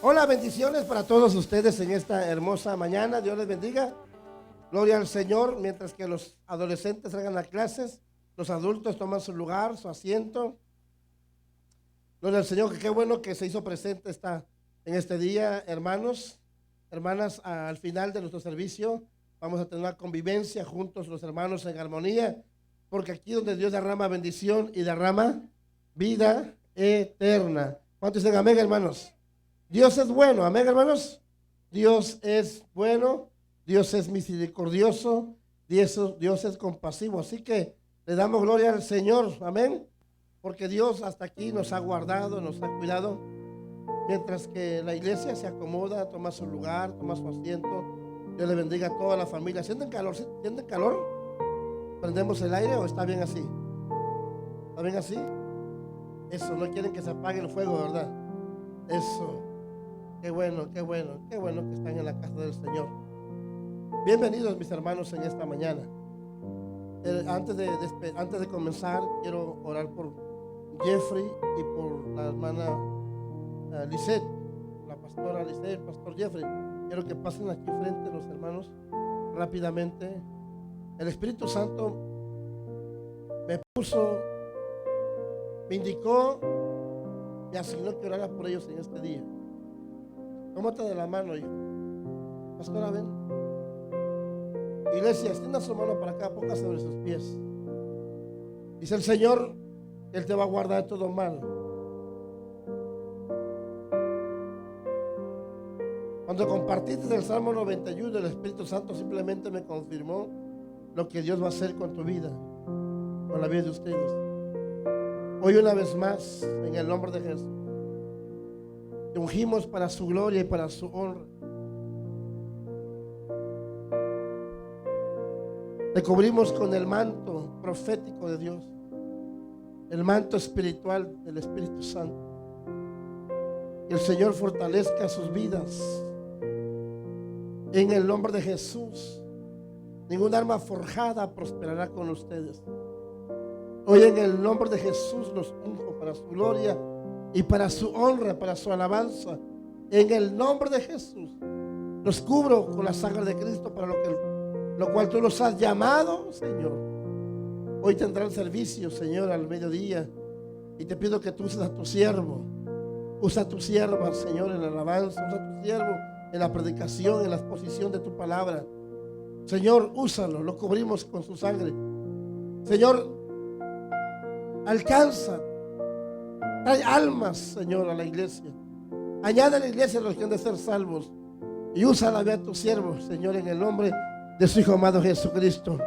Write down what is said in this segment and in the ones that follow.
Hola, bendiciones para todos ustedes en esta hermosa mañana. Dios les bendiga. Gloria al Señor. Mientras que los adolescentes salgan a clases, los adultos toman su lugar, su asiento. Gloria al Señor, que qué bueno que se hizo presente en este día, hermanos, hermanas. Al final de nuestro servicio vamos a tener una convivencia juntos los hermanos en armonía, porque aquí donde Dios derrama bendición y derrama vida eterna. ¿Cuántos dicen amén, hermanos? Dios es bueno, amén, hermanos. Dios es bueno, Dios es misericordioso, Dios es compasivo. Así que le damos gloria al Señor, amén, porque Dios hasta aquí nos ha guardado, nos ha cuidado, mientras que la iglesia se acomoda, toma su lugar, toma su asiento. Dios le bendiga a toda la familia. ¿Sienten calor? ¿Sienten calor? ¿Prendemos el aire o está bien así? ¿Está bien así? Eso, no quieren que se apague el fuego, ¿verdad? Eso. Qué bueno, qué bueno, qué bueno que están en la casa del Señor. Bienvenidos, mis hermanos, en esta mañana. Antes de comenzar, quiero orar por Jeffrey y por la hermana Lisette, la pastora Lisette, el pastor Jeffrey. Quiero que pasen aquí frente los hermanos rápidamente. El Espíritu Santo me indicó, me asignó que orara por ellos en este día. Tómate de la mano, hijo. Pastora, ven. Iglesia, extienda su mano para acá, ponga sobre sus pies. Dice el Señor que Él te va a guardar de todo mal. Cuando compartiste el Salmo 91, el Espíritu Santo simplemente me confirmó lo que Dios va a hacer con tu vida, con la vida de ustedes. Hoy una vez más, en el nombre de Jesús, te ungimos para su gloria y para su honra. Te cubrimos con el manto profético de Dios, el manto espiritual del Espíritu Santo. Que el Señor fortalezca sus vidas. En el nombre de Jesús, ningún arma forjada prosperará con ustedes. Hoy en el nombre de Jesús los unjo para su gloria y para su honra, para su alabanza. En el nombre de Jesús los cubro con la sangre de Cristo, para lo cual tú los has llamado, Señor. Hoy tendrán servicio, Señor, al mediodía, y te pido que tú uses a tu siervo. Usa a tu sierva, Señor, en la alabanza. Usa a tu siervo en la predicación, en la exposición de tu palabra. Señor, úsalo, lo cubrimos con su sangre. Señor, alcanza, trae almas, Señor, a la iglesia. Añade a la iglesia a los que han de ser salvos. Y usa la vida de tu siervo, Señor, en el nombre de su Hijo amado Jesucristo.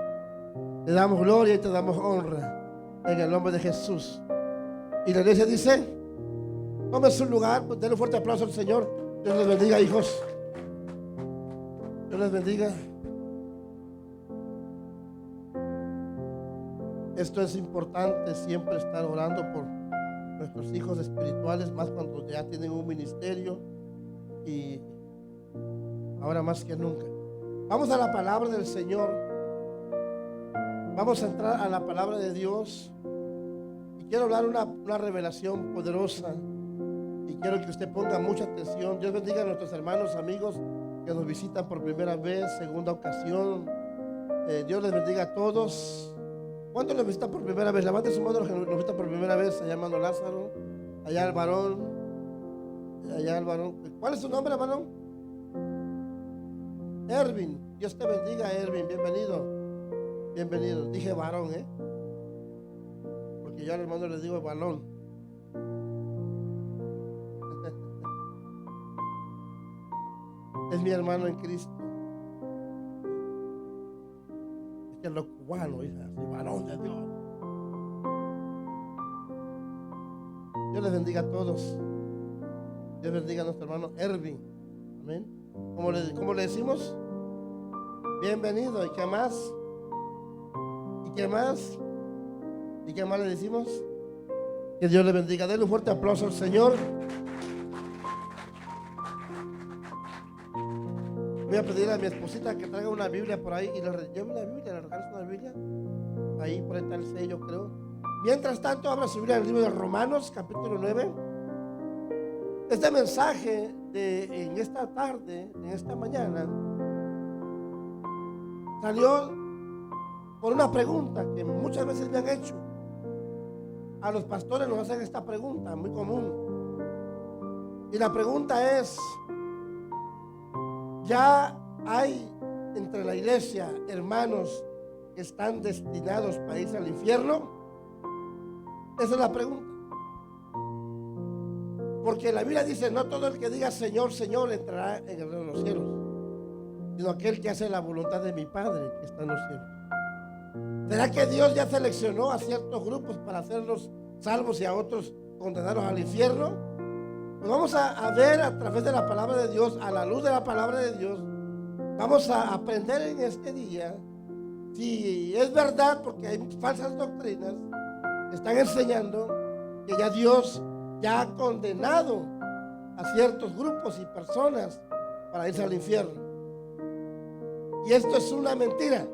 Te damos gloria y te damos honra en el nombre de Jesús. Y la iglesia dice: tome su lugar, pues denle un fuerte aplauso al Señor. Dios les bendiga, hijos. Dios les bendiga. Esto es importante, siempre estar orando por nuestros hijos espirituales, más cuando ya tienen un ministerio, y ahora más que nunca. Vamos a la palabra del Señor. Vamos a entrar a la palabra de Dios. Y quiero hablar una revelación poderosa. Y quiero que usted ponga mucha atención. Dios bendiga a nuestros hermanos, amigos que nos visitan por primera vez, segunda ocasión. Dios les bendiga a todos. ¿Cuántos nos visitan por primera vez? Levante su mano los que nos visitan por primera vez. Allá hermano Lázaro, allá el varón, allá el varón. ¿Cuál es su nombre, hermano? Ervin. Dios te bendiga, Ervin. Bienvenido. Bienvenido. Dije varón, porque yo al hermano le digo balón. Es mi hermano en Cristo. Es que lo cubano, hija, soy varón de Dios. Dios les bendiga a todos. Dios bendiga a nuestro hermano Ervin. Amén. ¿Cómo le decimos? Bienvenido. ¿Y qué más? ¿Y qué más? ¿Y qué más le decimos? Que Dios le bendiga. Denle un fuerte aplauso al Señor. Voy a pedir a mi esposita que traiga una Biblia por ahí y le lleve una Biblia, le regales una Biblia. Ahí por ahí está el sello, creo. Mientras tanto, abra su Biblia en el libro de Romanos, capítulo 9. Este mensaje en esta tarde, en esta mañana, salió por una pregunta que muchas veces me han hecho. A los pastores nos hacen esta pregunta muy común. Y la pregunta es: ¿ya hay entre la iglesia hermanos que están destinados para irse al infierno? Esa es la pregunta. Porque la Biblia dice: no todo el que diga Señor, Señor entrará en el reino de los cielos, sino aquel que hace la voluntad de mi Padre que está en los cielos. ¿Será que Dios ya seleccionó a ciertos grupos para hacerlos salvos y a otros condenarlos al infierno? Pues vamos a ver a través de la palabra de Dios, a la luz de la palabra de Dios. Vamos a aprender en este día si es verdad, porque hay falsas doctrinas que están enseñando que ya Dios ya ha condenado a ciertos grupos y personas para irse al infierno. Y esto es una mentira.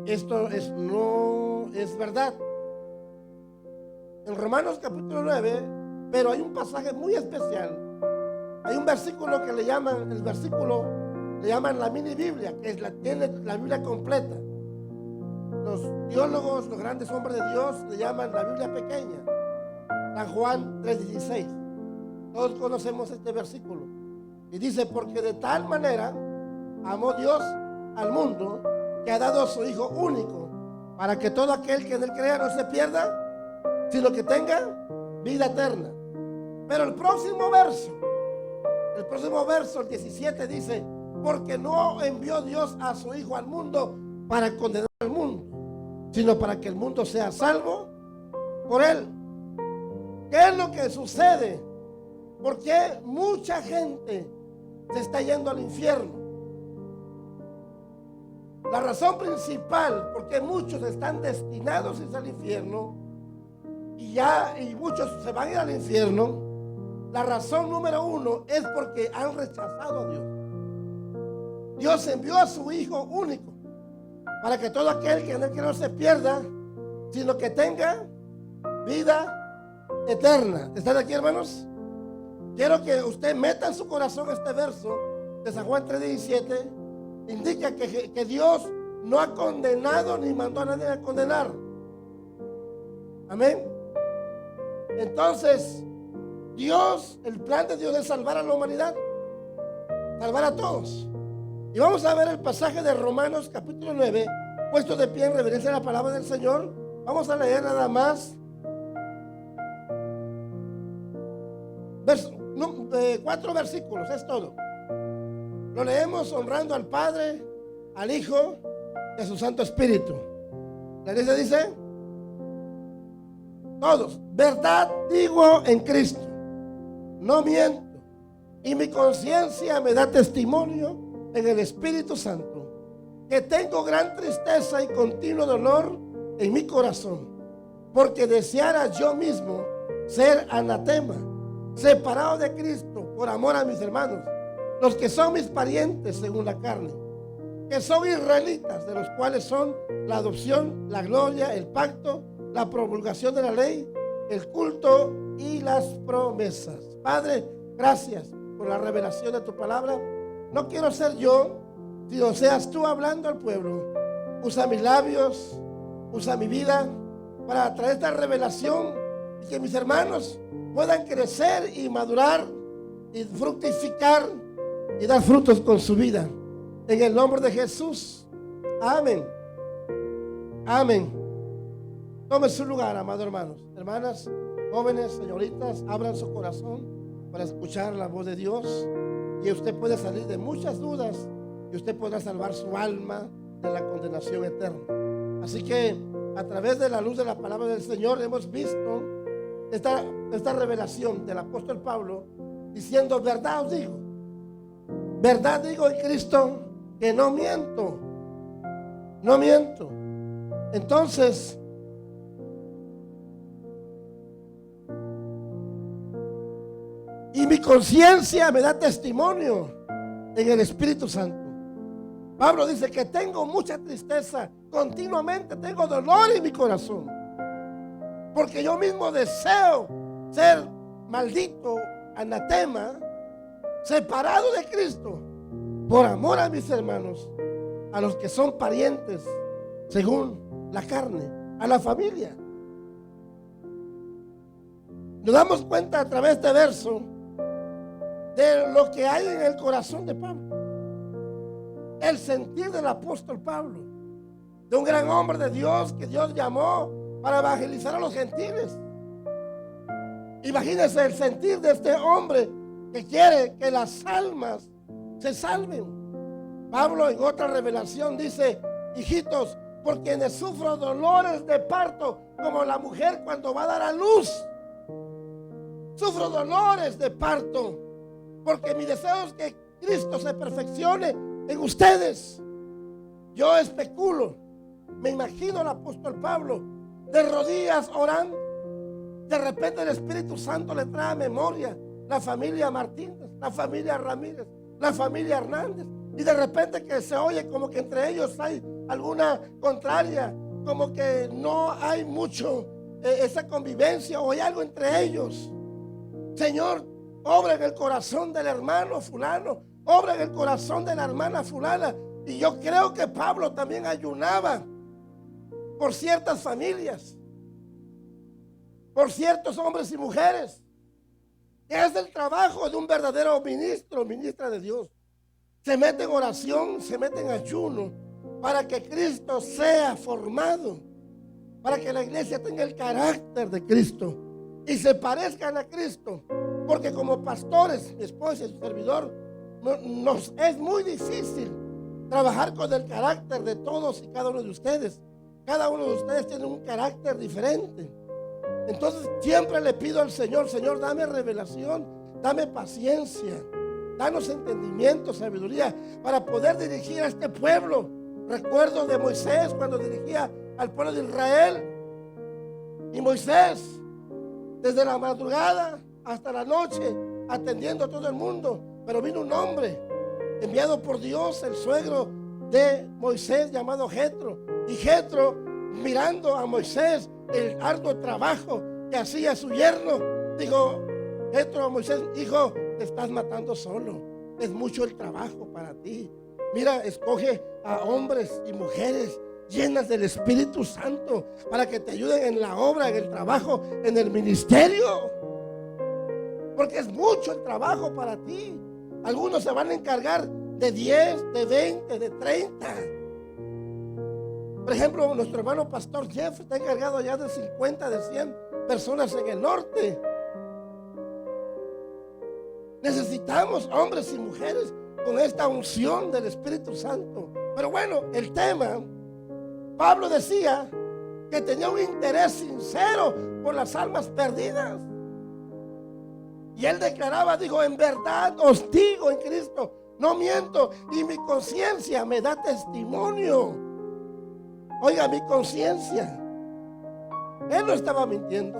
Esto no es verdad. En Romanos capítulo 9, pero hay un pasaje muy especial. Hay un versículo que le llaman la mini Biblia, que tiene la Biblia completa. Los teólogos, los grandes hombres de Dios, le llaman la Biblia pequeña. San Juan 3:16. Todos conocemos este versículo. Y dice: porque de tal manera amó Dios al mundo, que ha dado a su Hijo único, para que todo aquel que en él crea no se pierda, sino que tenga vida eterna. Pero el próximo verso, el 17, dice: porque no envió Dios a su Hijo al mundo para condenar al mundo, sino para que el mundo sea salvo por él. ¿Qué es lo que sucede? ¿Por qué mucha gente se está yendo al infierno? La razón principal por qué muchos están destinados a irse al infierno y muchos se van a ir al infierno, la razón número uno es porque han rechazado a Dios. Dios envió a su Hijo único para que todo aquel que en él no se pierda, sino que tenga vida eterna. ¿Están aquí, hermanos? Quiero que usted meta en su corazón este verso de San Juan 3:17. Indica que Dios no ha condenado ni mandó a nadie a condenar. Amén. Entonces, el plan de Dios es salvar a la humanidad, salvar a todos. Y vamos a ver el pasaje de Romanos capítulo 9, puesto de pie en reverencia a la palabra del Señor. Vamos a leer nada más 4 versículos, es todo. Lo leemos honrando al Padre, al Hijo y a su Santo Espíritu. La iglesia dice: todos, verdad digo en Cristo, no miento, y mi conciencia me da testimonio en el Espíritu Santo, que tengo gran tristeza y continuo dolor en mi corazón, porque deseara yo mismo ser anatema, separado de Cristo por amor a mis hermanos, los que son mis parientes según la carne, que son israelitas, de los cuales son la adopción, la gloria, el pacto, la promulgación de la ley, el culto y las promesas. Padre, gracias por la revelación de tu palabra. No quiero ser yo, sino seas tú hablando al pueblo. Usa mis labios, usa mi vida para traer esta revelación y que mis hermanos puedan crecer y madurar y fructificar y dar frutos con su vida. En el nombre de Jesús. Amén. Amén. Tome su lugar, amados hermanos, hermanas, jóvenes, señoritas. Abran su corazón para escuchar la voz de Dios. Y usted puede salir de muchas dudas y usted podrá salvar su alma de la condenación eterna. Así que a través de la luz de la palabra del Señor hemos visto esta revelación del apóstol Pablo diciendo: verdad os digo, verdad digo en Cristo, que no miento, no miento. Entonces, y mi conciencia me da testimonio en el Espíritu Santo. Pablo dice que tengo mucha tristeza, continuamente tengo dolor en mi corazón, porque yo mismo deseo ser maldito, anatema, separado de Cristo, por amor a mis hermanos, a los que son parientes según la carne, a la familia. Nos damos cuenta a través de este verso de lo que hay en el corazón de Pablo, el sentir del apóstol Pablo, de un gran hombre de Dios que Dios llamó para evangelizar a los gentiles. Imagínense el sentir de este hombre que quiere que las almas se salven. Pablo en otra revelación dice: hijitos, por quienes sufro dolores de parto, como la mujer cuando va a dar a luz. Sufro dolores de parto, porque mi deseo es que Cristo se perfeccione en ustedes. Yo especulo, me imagino al apóstol Pablo de rodillas orando. De repente el Espíritu Santo le trae a memoria la familia Martínez, la familia Ramírez, la familia Hernández, y de repente que se oye como que entre ellos hay alguna contraria, como que no hay mucho esa convivencia, o hay algo entre ellos. Señor, obra en el corazón del hermano fulano, obra en el corazón de la hermana fulana. Y yo creo que Pablo también ayunaba por ciertas familias, por ciertos hombres y mujeres. Es el trabajo de un verdadero ministro, ministra de Dios. Se mete en oración, se mete en ayuno, para que Cristo sea formado, para que la iglesia tenga el carácter de Cristo y se parezcan a Cristo. Porque como pastores, mi esposa y su servidor, nos es muy difícil trabajar con el carácter de todos y cada uno de ustedes. Cada uno de ustedes tiene un carácter diferente. Entonces siempre le pido al Señor: Señor, dame revelación, dame paciencia, danos entendimiento, sabiduría, para poder dirigir a este pueblo. Recuerdo de Moisés cuando dirigía al pueblo de Israel. Y Moisés, desde la madrugada hasta la noche, atendiendo a todo el mundo. Pero vino un hombre enviado por Dios, el suegro de Moisés, llamado Jetro. Y Jetro, mirando a Moisés el arduo trabajo que hacía su yerno, dijo Jetro a Moisés: hijo, te estás matando solo, es mucho el trabajo para ti. Mira, escoge a hombres y mujeres llenas del Espíritu Santo para que te ayuden en la obra, en el trabajo, en el ministerio, porque es mucho el trabajo para ti. Algunos se van a encargar de 10, de 20, de 30. Por ejemplo, nuestro hermano pastor Jeff está encargado ya de 50, de 100 personas en el norte. Necesitamos hombres y mujeres con esta unción del Espíritu Santo. Pero bueno, el tema, Pablo decía que tenía un interés sincero por las almas perdidas. Y él declaraba, dijo: en verdad os digo en Cristo, no miento, y mi conciencia me da testimonio. Oiga, mi conciencia. Él no estaba mintiendo.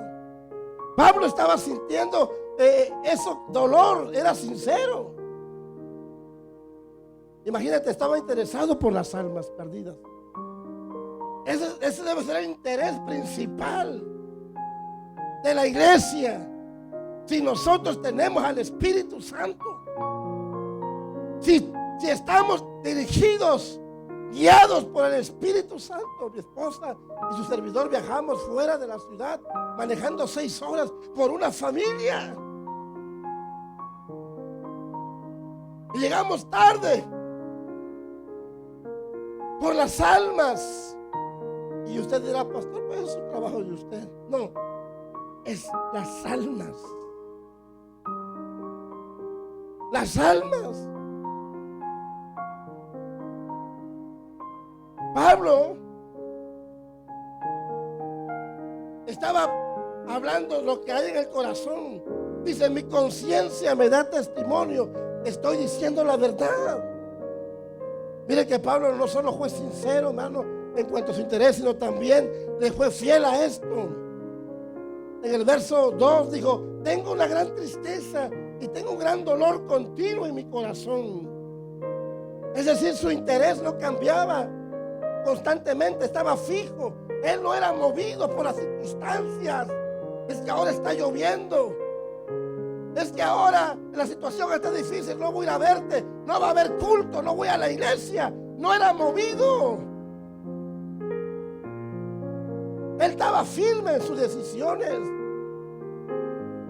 Pablo estaba sintiendo eso, dolor, era sincero. Imagínate, estaba interesado por las almas perdidas. Ese debe ser el interés principal de la iglesia. Si nosotros tenemos al Espíritu Santo, si estamos dirigidos, guiados por el Espíritu Santo. Mi esposa y su servidor viajamos fuera de la ciudad, manejando 6 horas por una familia, y llegamos tarde por las almas. Y usted dirá: pastor, pues es un trabajo de usted. No, es las almas. Las almas. Pablo estaba hablando lo que hay en el corazón. Dice: mi conciencia me da testimonio, estoy diciendo la verdad. Mire que Pablo no solo fue sincero, hermano, en cuanto a su interés, sino también le fue fiel a esto. En el verso 2 dijo: tengo una gran tristeza y tengo un gran dolor continuo en mi corazón. Es decir, su interés no cambiaba constantemente, estaba fijo. Él no era movido por las circunstancias. Es que ahora está lloviendo, es que ahora la situación está difícil, no voy a ir a verte, no va a haber culto, no voy a la iglesia. No era movido. Él estaba firme en sus decisiones.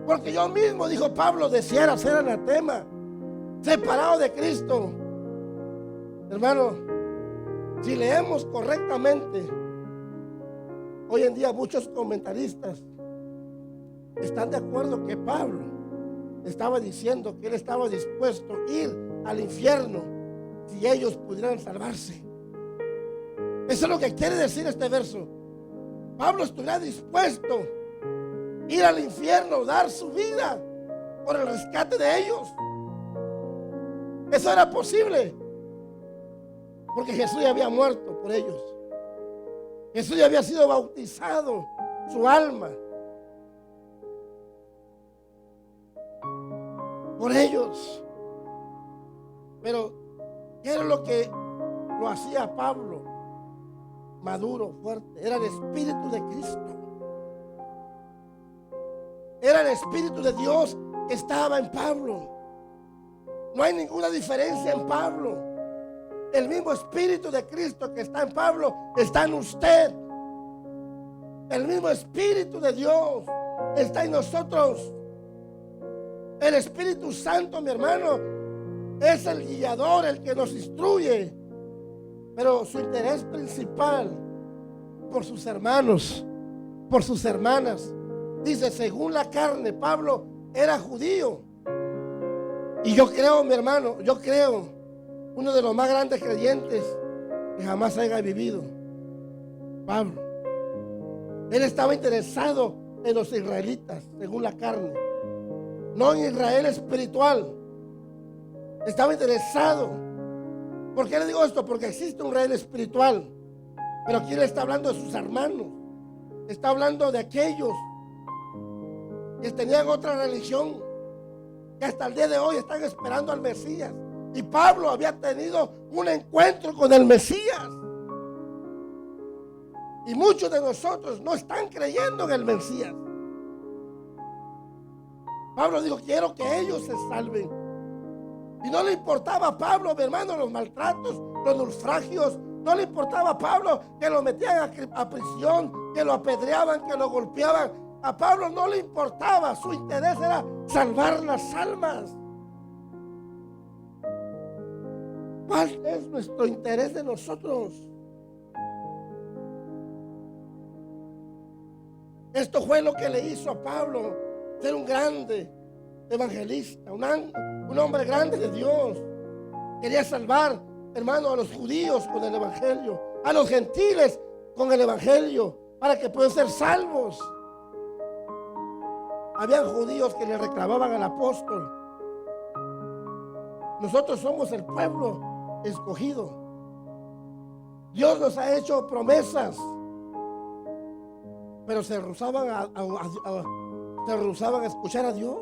Porque yo mismo, dijo Pablo, deseara ser anatema, separado de Cristo. Hermano, si leemos correctamente, hoy en día muchos comentaristas están de acuerdo que Pablo estaba diciendo que él estaba dispuesto a ir al infierno si ellos pudieran salvarse. Eso es lo que quiere decir este verso. Pablo estuviera dispuesto a ir al infierno, dar su vida por el rescate de ellos. Eso era posible porque Jesús ya había muerto por ellos. Jesús ya había sido bautizado, su alma, por ellos. Pero ¿qué era lo que lo hacía Pablo maduro, fuerte? Era el Espíritu de Cristo. Era el Espíritu de Dios que estaba en Pablo. No hay ninguna diferencia en Pablo. El mismo Espíritu de Cristo que está en Pablo está en usted. El mismo Espíritu de Dios está en nosotros. El Espíritu Santo, mi hermano, es el guiador, el que nos instruye. Pero su interés principal por sus hermanos, por sus hermanas. Dice, según la carne, Pablo era judío. Y yo creo, mi hermano, yo creo, uno de los más grandes creyentes que jamás haya vivido, Pablo. Él estaba interesado en los israelitas, según la carne, no en Israel espiritual. Estaba interesado. ¿Por qué le digo esto? Porque existe un Israel espiritual, pero aquí le está hablando de sus hermanos. Está hablando de aquellos que tenían otra religión, que hasta el día de hoy están esperando al Mesías. Y Pablo había tenido un encuentro con el Mesías. Y muchos de nosotros no están creyendo en el Mesías. Pablo dijo, quiero que ellos se salven. Y no le importaba a Pablo, mi hermano, los maltratos, los naufragios. No le importaba a Pablo que lo metían a prisión, que lo apedreaban, que lo golpeaban. A Pablo no le importaba. Su interés era salvar las almas. ¿Cuál es nuestro interés de nosotros? Esto fue lo que le hizo a Pablo ser un grande evangelista, un hombre grande de Dios. Quería salvar, hermano, a los judíos con el evangelio, a los gentiles con el evangelio, para que puedan ser salvos. Habían judíos que le reclamaban al apóstol. Nosotros somos el pueblo escogido. Dios nos ha hecho promesas, pero se rehusaban a escuchar a Dios.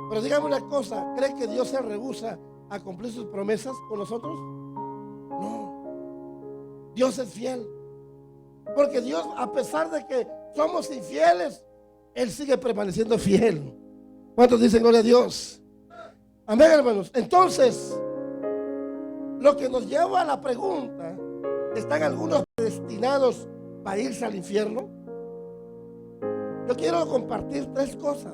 Pero dígame una cosa, ¿cree que Dios se rehúsa a cumplir sus promesas con nosotros? No. Dios es fiel. Porque Dios, a pesar de que somos infieles, Él sigue permaneciendo fiel. ¿Cuántos dicen gloria a Dios? Amén, hermanos. Entonces, lo que nos lleva a la pregunta, ¿están algunos destinados para irse al infierno? Yo quiero compartir tres cosas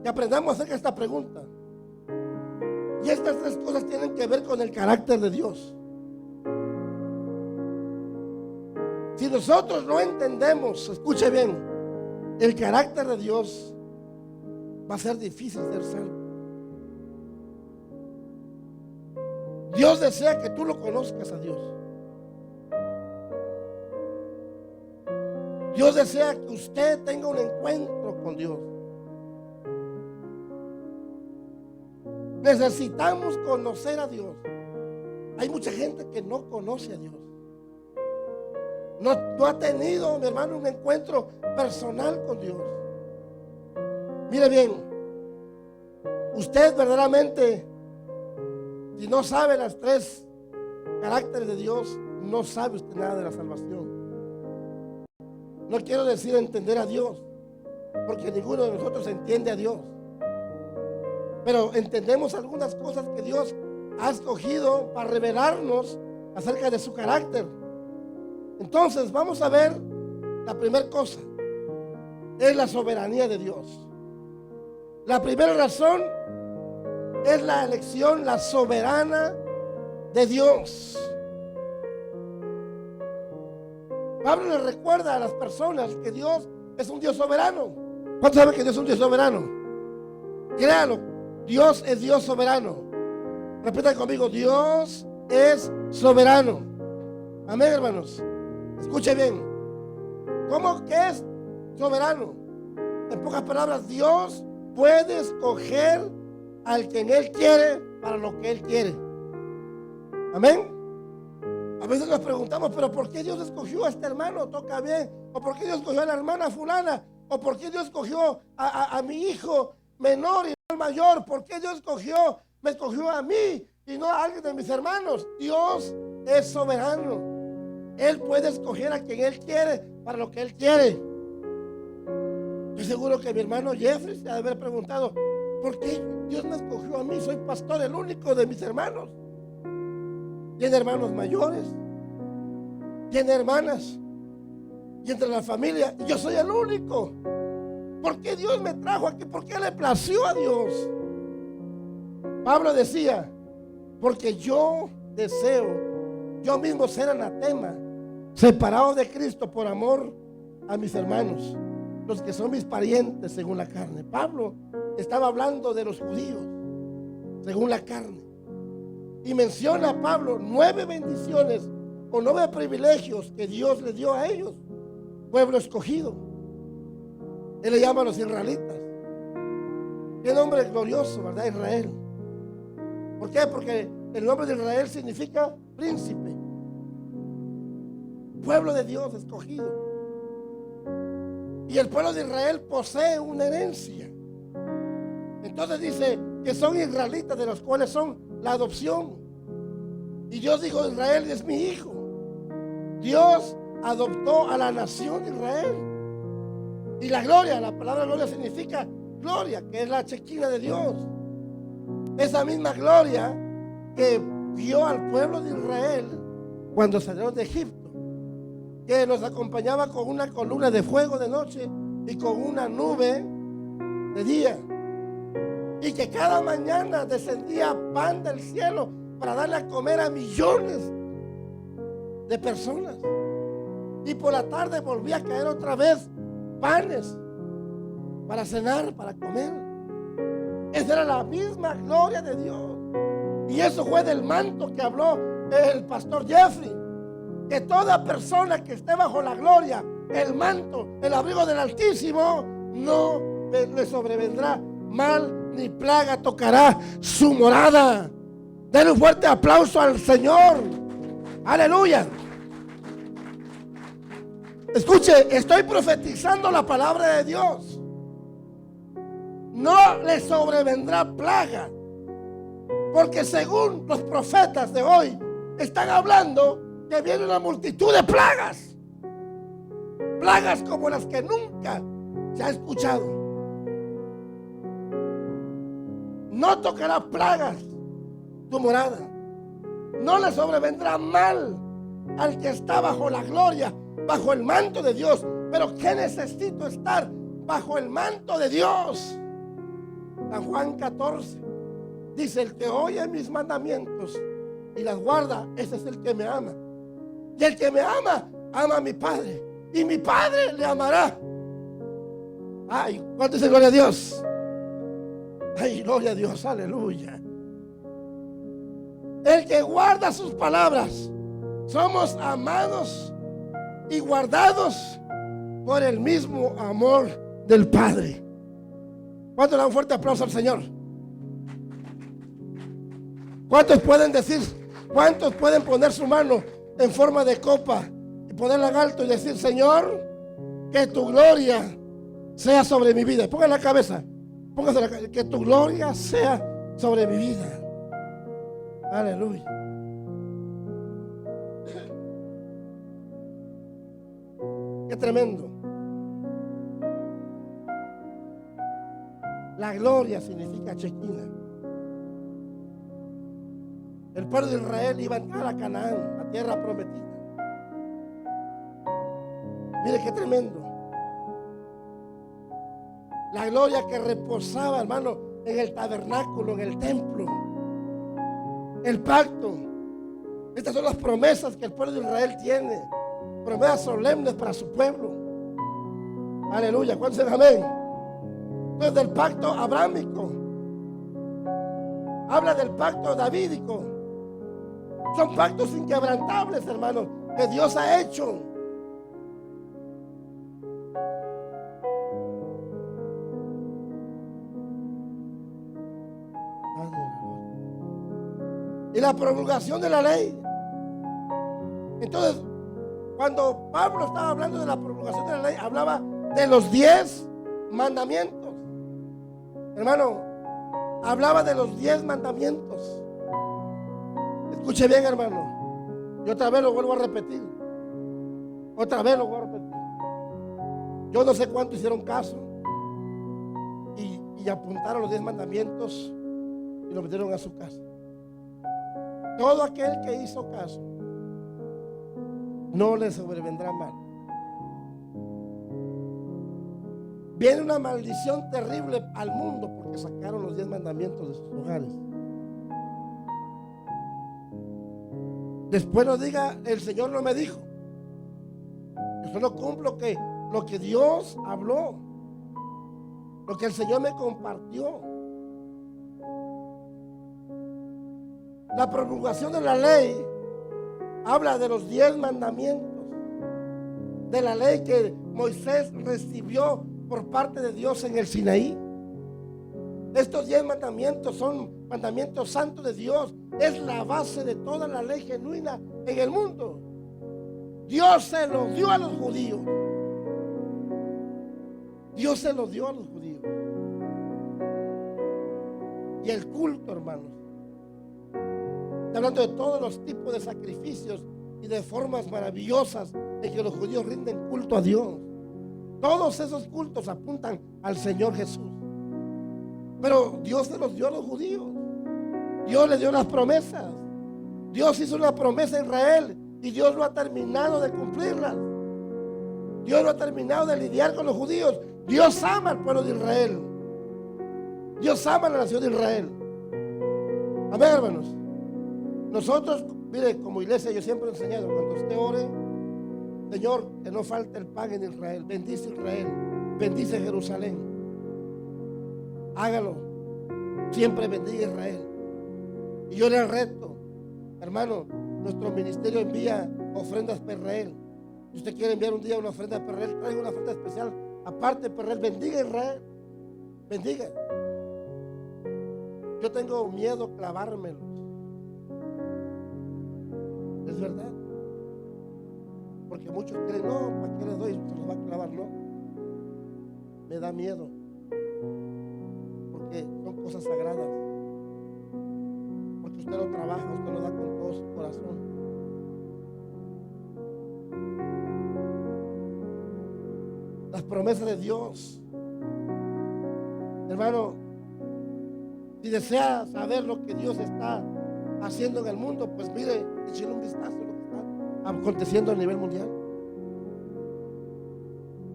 que aprendamos acerca de esta pregunta. Y estas tres cosas tienen que ver con el carácter de Dios. Si nosotros no entendemos, escuche bien, el carácter de Dios, va a ser difícil ser salvo. Dios desea que tú lo conozcas a Dios. Dios desea que usted tenga un encuentro con Dios. Necesitamos conocer a Dios. Hay mucha gente que no conoce a Dios. No ha tenido, mi hermano, un encuentro personal con Dios. Mire bien, usted verdaderamente, si no sabe las tres caracteres de Dios, no sabe usted nada de la salvación. No quiero decir entender a Dios, porque ninguno de nosotros entiende a Dios. Pero entendemos algunas cosas que Dios ha escogido para revelarnos acerca de su carácter. Entonces vamos a ver la primera cosa. Es la soberanía de Dios. La primera razón es la elección, la soberana de Dios. Pablo le recuerda a las personas que Dios es un Dios soberano. ¿Cuántos saben que Dios es un Dios soberano? Créalo, Dios es Dios soberano. Repitan conmigo, Dios es soberano. Amén, hermanos. Escuche bien. ¿Cómo que es soberano? En pocas palabras, Dios puede escoger al quien Él quiere para lo que Él quiere. Amén. A veces nos preguntamos, pero ¿por qué Dios escogió a este hermano? Toca bien. ¿O por qué Dios escogió a la hermana fulana? ¿O por qué Dios escogió a mi hijo menor y no al mayor? ¿Por qué Dios me escogió a mí y no a alguien de mis hermanos? Dios es soberano. Él puede escoger a quien Él quiere para lo que Él quiere. Estoy seguro que mi hermano Jeffrey se ha de haber preguntado, ¿por qué Dios me escogió a mí? Soy pastor, el único de mis hermanos. Tiene hermanos mayores, tiene hermanas, y entre la familia, y yo soy el único. ¿Por qué Dios me trajo aquí? ¿Por qué le plació a Dios? Pablo decía, porque yo deseo yo mismo ser anatema, separado de Cristo por amor a mis hermanos, los que son mis parientes según la carne. Pablo estaba hablando de los judíos según la carne. Y menciona a Pablo 9 bendiciones o 9 privilegios que Dios le dio a ellos, pueblo escogido. Él le llama a los israelitas. Qué nombre glorioso, ¿verdad? Israel. ¿Por qué? Porque el nombre de Israel significa príncipe, pueblo de Dios escogido. Y el pueblo de Israel posee una herencia. Entonces dice que son israelitas, de los cuales son la adopción. Y Dios dijo, Israel es mi hijo. Dios adoptó a la nación de Israel. Y la gloria, la palabra gloria significa gloria, que es la chequina de Dios. Esa misma gloria que guió al pueblo de Israel cuando salieron de Egipto, que los acompañaba con una columna de fuego de noche y con una nube de día, y que cada mañana descendía pan del cielo para darle a comer a millones de personas, y por la tarde volvía a caer otra vez panes para cenar, para comer. Esa era la misma gloria de Dios. Y eso fue del manto que habló el pastor Jeffrey, que toda persona que esté bajo la gloria, el manto, el abrigo del Altísimo, no le sobrevendrá mal ni plaga tocará su morada. Denle un fuerte aplauso al Señor. Aleluya. Escuche, estoy profetizando la palabra de Dios. No le sobrevendrá plaga, porque según los profetas de hoy están hablando que viene una multitud de plagas, plagas como las que nunca se ha escuchado. No tocará plagas tu morada, no le sobrevendrá mal al que está bajo la gloria, bajo el manto de Dios. Pero ¿qué necesito estar bajo el manto de Dios? San Juan 14 dice, el que oye mis mandamientos y las guarda, ese es el que me ama. Y el que me ama, ama a mi Padre, y mi Padre le amará. Ay, ¿cuánto dice gloria a Dios? Ay, gloria a Dios, aleluya. El que guarda sus palabras, somos amados y guardados por el mismo amor del Padre. ¿Cuántos le dan un fuerte aplauso al Señor? ¿Cuántos pueden decir, cuántos pueden poner su mano en forma de copa y ponerla en alto y decir, Señor, que tu gloria sea sobre mi vida? Pongan la cabeza, póngase la cabeza, que tu gloria sea sobre mi vida. Aleluya. Qué tremendo. La gloria significa Shekinah. El pueblo de Israel iba a entrar a Canaán, la tierra prometida. Mire qué tremendo. La gloria que reposaba, hermano, en el tabernáculo, en el templo. El pacto. Estas son las promesas que el pueblo de Israel tiene. Promesas solemnes para su pueblo. Aleluya. ¿Cuántos dicen amén? Entonces, del pacto abrámico. Habla del pacto davídico. Son pactos inquebrantables, hermanos, que Dios ha hecho. Y la promulgación de la ley. Entonces, cuando Pablo estaba hablando de la promulgación de la ley, hablaba de los 10 mandamientos. Hermano, hablaba de los 10 mandamientos. Escuche bien, hermano. Y otra vez lo vuelvo a repetir. Otra vez lo vuelvo a repetir. Yo no sé cuánto hicieron caso y apuntaron los 10 mandamientos y lo metieron a su casa. Todo aquel que hizo caso, no le sobrevendrá mal. Viene una maldición terrible al mundo porque sacaron los 10 mandamientos de sus hogares. Después no diga, el Señor no me dijo. Yo solo cumplo lo que Dios habló, lo que el Señor me compartió. La promulgación de la ley habla de los 10 mandamientos, de la ley que Moisés recibió por parte de Dios en el Sinaí. Estos 10 mandamientos son mandamientos santos de Dios. Es la base de toda la ley genuina en el mundo. Dios se los dio a los judíos. Dios se los dio a los judíos. Y el culto, hermanos. Está hablando de todos los tipos de sacrificios y de formas maravillosas en que los judíos rinden culto a Dios. Todos esos cultos apuntan al Señor Jesús. Pero Dios se los dio a los judíos. Dios les dio las promesas. Dios hizo una promesa a Israel y Dios no ha terminado de cumplirlas. Dios no ha terminado de lidiar con los judíos. Dios ama al pueblo de Israel. Dios ama a la nación de Israel. Amén, hermanos. Nosotros, mire, como iglesia yo siempre he enseñado, cuando usted ore, Señor, que no falte el pan en Israel. Bendice Israel, bendice Jerusalén. Hágalo. Siempre bendiga Israel. Y yo le reto, hermano, nuestro ministerio envía ofrendas para Israel. Si usted quiere enviar un día una ofrenda para Israel, traiga una ofrenda especial. Aparte para Israel, bendiga Israel. Bendiga. Yo tengo miedo clavármelos. Es verdad. Porque muchos creen, no, ¿para qué le doy? Se los va a clavar, no. Me da miedo. Porque son cosas sagradas. Porque usted lo trabaja, usted lo da con todo su corazón. Las promesas de Dios. Hermano, si desea saber lo que Dios está haciendo en el mundo, pues mire, échale un vistazo a lo que está aconteciendo a nivel mundial.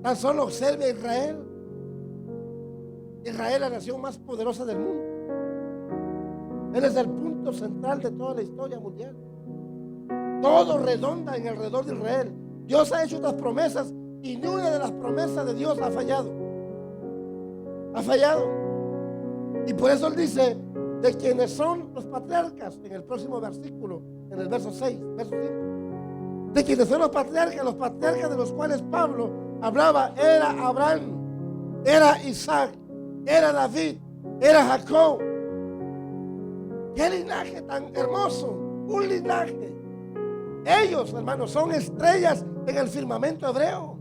Tan solo observe a Israel. Israel, la nación más poderosa del mundo. Él es el punto central de toda la historia mundial. Todo redonda en alrededor de Israel. Dios ha hecho estas promesas y ni una de las promesas de Dios ha fallado. Ha fallado. Y por eso Él dice de quienes son los patriarcas en el próximo versículo, en el verso 6, verso 5. De quienes son los patriarcas de los cuales Pablo hablaba, era Abraham, era Isaac, era David, era Jacob. Qué linaje tan hermoso, un linaje. Ellos, hermanos, son estrellas en el firmamento hebreo.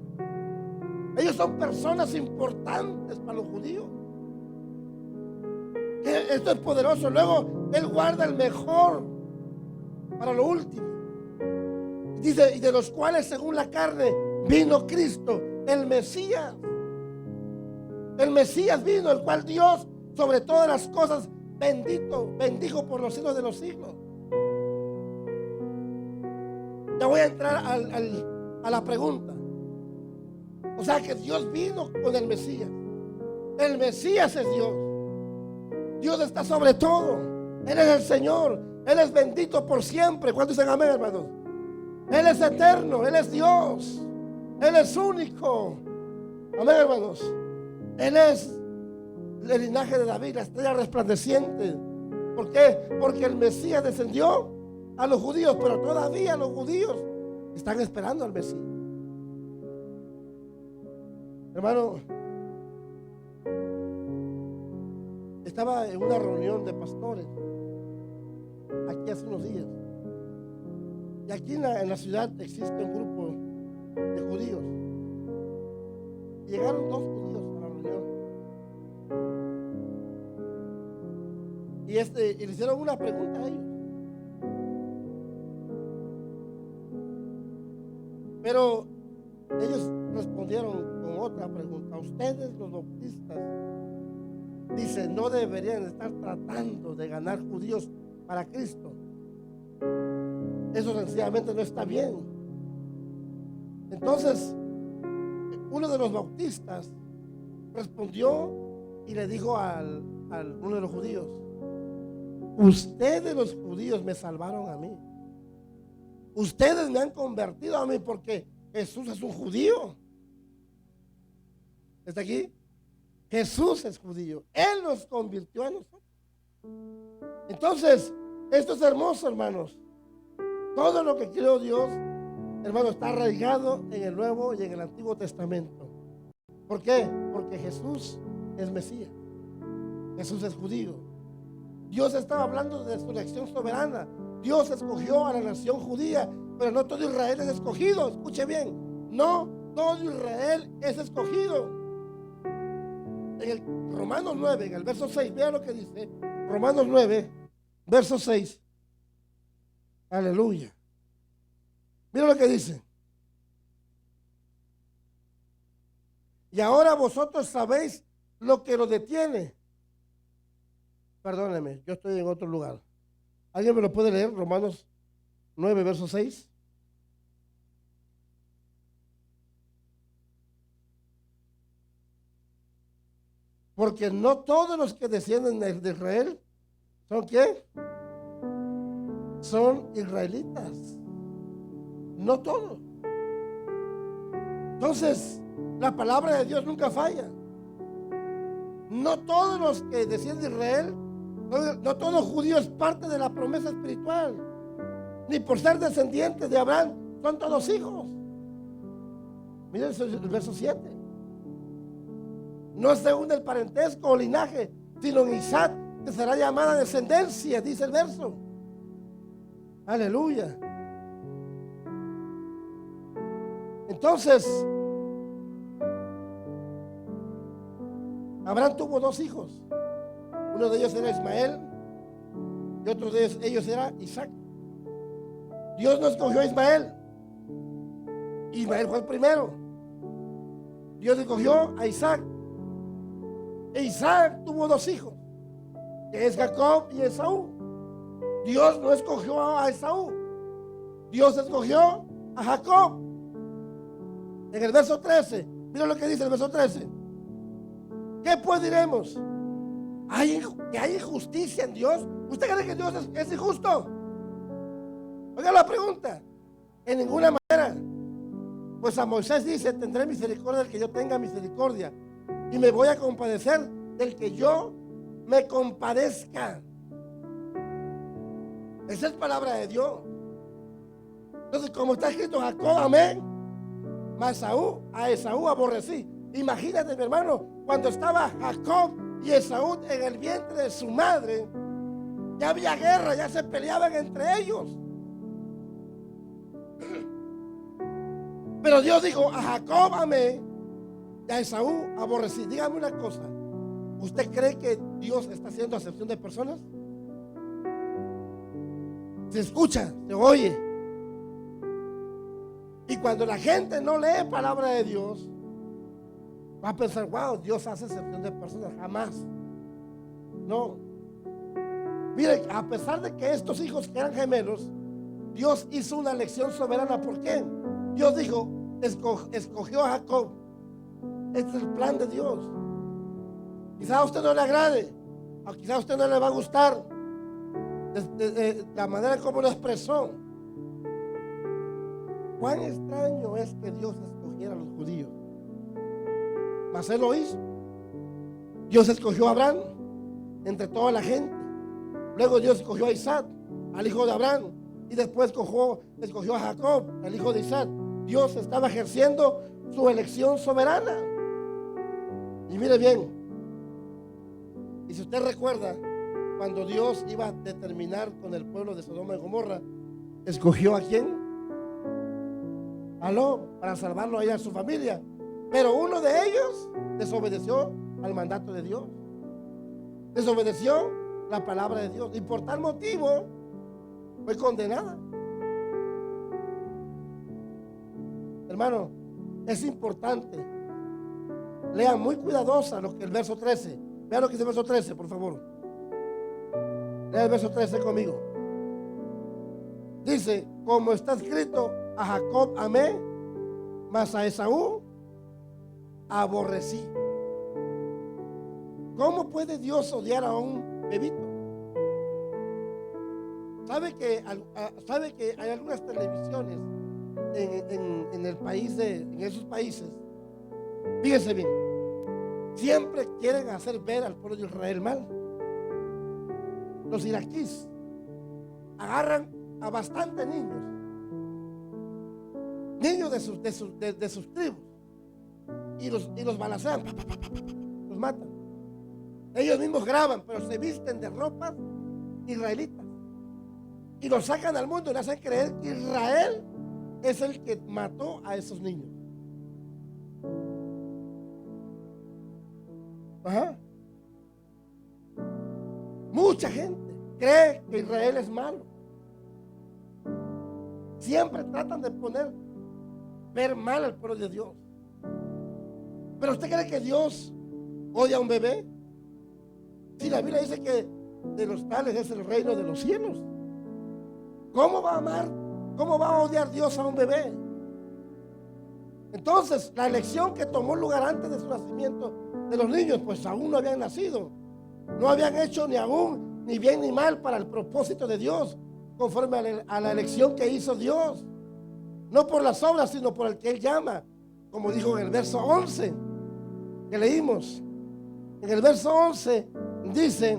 Ellos son personas importantes para los judíos. Esto es poderoso. Luego Él guarda el mejor para lo último. Dice, y de los cuales según la carne vino Cristo, el Mesías. El Mesías vino, el cual Dios sobre todas las cosas, bendijo por los siglos de los siglos. Ya voy a entrar a la pregunta. O sea que Dios vino con el Mesías. El Mesías es Dios. Dios está sobre todo. Él es el Señor. Él es bendito por siempre. ¿Cuántos dicen amén, hermanos? Él es eterno. Él es Dios. Él es único. Amén, hermanos. Él es el linaje de David, la estrella resplandeciente. ¿Por qué? Porque el Mesías descendió a los judíos, pero todavía los judíos están esperando al Mesías. Hermano, estaba en una reunión de pastores aquí hace unos días. Y aquí en la ciudad existe un grupo de judíos. Y llegaron dos judíos a la reunión. Y le hicieron una pregunta a ellos. Pero ellos respondieron con otra pregunta. Ustedes, los bautistas, dicen, no deberían estar tratando de ganar judíos para Cristo. Eso sencillamente no está bien. Entonces, uno de los bautistas respondió y le dijo a uno de los judíos: ustedes, los judíos, me salvaron a mí. Ustedes me han convertido a mí porque Jesús es un judío. ¿Está aquí? Jesús es judío. Él nos convirtió a nosotros. Entonces, esto es hermoso, hermanos. Todo lo que creó Dios, hermano, está arraigado en el Nuevo y en el Antiguo Testamento. ¿Por qué? Porque Jesús es Mesías. Jesús es judío. Dios estaba hablando de su elección soberana. Dios escogió a la nación judía, pero no todo Israel es escogido. Escuche bien, no todo Israel es escogido. En el Romanos 9, en el verso 6, vea lo que dice. Romanos 9, verso 6. Aleluya. Mira lo que dice. Y ahora vosotros sabéis lo que lo detiene. Perdóneme, yo estoy en otro lugar. ¿Alguien me lo puede leer? Romanos 9, verso 6. Porque no todos los que descienden de Israel son ¿qué? Son israelitas. No todos. Entonces, la palabra de Dios nunca falla. No todos los que descienden de Israel, no todos judíos es parte de la promesa espiritual. Ni por ser descendientes de Abraham son todos hijos. Miren el verso 7. No es según el parentesco o linaje, sino en Isaac que será llamada descendencia, dice el verso. Aleluya. Entonces, Abraham tuvo dos hijos. Uno de ellos era Ismael y otro de ellos era Isaac. Dios no escogió a Ismael. Ismael fue el primero. Dios escogió a Isaac. E Isaac tuvo dos hijos, que es Jacob y Esaú. Dios no escogió a Esaú. Dios escogió a Jacob. En el verso 13, mira lo que dice el verso 13. ¿Qué pues diremos? ¿Que hay injusticia en Dios? ¿Usted cree que Dios es injusto? Oiga la pregunta. En ninguna manera. Pues a Moisés dice: tendré misericordia del que yo tenga misericordia, y me voy a compadecer del que yo me compadezca. Esa es palabra de Dios. Entonces, como está escrito, Jacob amé, mas a Esaú aborrecí. Imagínate, mi hermano, cuando estaba Jacob y Esaú en el vientre de su madre, ya había guerra, ya se peleaban entre ellos. Pero Dios dijo: a Jacob amé y a Esaú aborrecí. Dígame una cosa, ¿usted cree que Dios está haciendo acepción de personas? Se escucha, se oye. Y cuando la gente no lee palabra de Dios, va a pensar: wow, Dios hace acepción de personas. Jamás. No. Mire, a pesar de que estos hijos que eran gemelos, Dios hizo una elección soberana. ¿Por qué? Dios dijo, escogió a Jacob. Este es el plan de Dios. Quizá a usted no le agrade, o quizá a usted no le va a gustar la manera como lo expresó. Cuán extraño es que Dios escogiera a los judíos. Mas Él lo hizo. Dios escogió a Abraham entre toda la gente. Luego Dios escogió a Isaac, al hijo de Abraham, y después escogió a Jacob, el hijo de Isaac. Dios estaba ejerciendo su elección soberana. Y mire bien, y si usted recuerda, cuando Dios iba a determinar con el pueblo de Sodoma y Gomorra, ¿escogió a quién? A Lot, para salvarlo a ella y a su familia. Pero uno de ellos desobedeció al mandato de Dios, desobedeció la palabra de Dios, y por tal motivo fue condenada. Hermano, es importante. Lea muy cuidadosa lo que el verso 13. Vea lo que dice el verso 13, por favor. Lea el verso 13 conmigo. Dice, como está escrito, a Jacob amé, mas a Esaú aborrecí. ¿Cómo puede Dios odiar a un bebito? ¿Sabe que hay algunas televisiones en el país en esos países? Fíjense bien, siempre quieren hacer ver al pueblo de Israel mal. Los iraquíes agarran a bastantes niños de sus tribus, y los balacean, los matan. Ellos mismos graban, pero se visten de ropas israelitas y los sacan al mundo y le hacen creer que Israel es el que mató a esos niños. Ajá. Mucha gente cree que Israel es malo. Siempre tratan de ver mal al pueblo de Dios. Pero ¿usted cree que Dios odia a un bebé? Si la Biblia dice que de los tales es el reino de los cielos, ¿cómo va a amar? ¿Cómo va a odiar Dios a un bebé? Entonces, la elección que tomó lugar antes de su nacimiento de los niños, pues aún no habían nacido. No habían hecho ni bien ni mal para el propósito de Dios, conforme a la elección que hizo Dios. No por las obras, sino por el que Él llama. Como dijo en el verso 11 que leímos. En el verso 11 dice,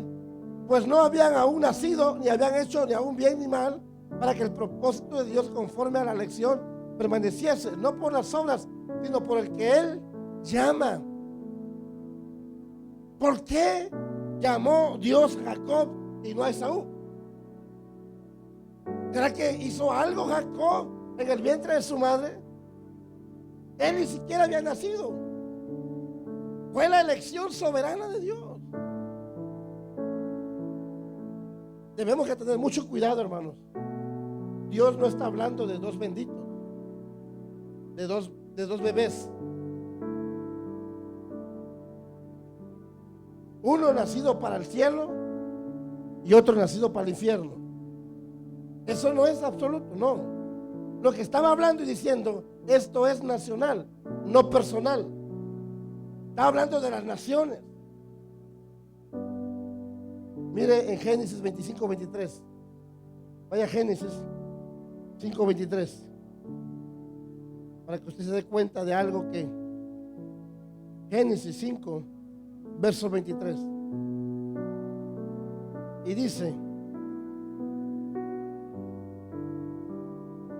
pues no habían aún nacido, ni habían hecho ni aún bien ni mal, para que el propósito de Dios conforme a la elección permaneciese, no por las obras, sino por el que Él llama. ¿Por qué llamó Dios a Jacob y no a Esaú? ¿Será que hizo algo Jacob en el vientre de su madre? Él ni siquiera había nacido. Fue la elección soberana de Dios. Debemos que tener mucho cuidado, hermanos. Dios no está hablando de dos benditos, de dos bebés. Uno nacido para el cielo y otro nacido para el infierno. Eso no es absoluto, no. Lo que estaba hablando y diciendo, esto es nacional, no personal. Está hablando de las naciones. Mire en Génesis 25:23. Vaya a Génesis 5:23, para que usted se dé cuenta de algo que Génesis 5 verso 23, y dice,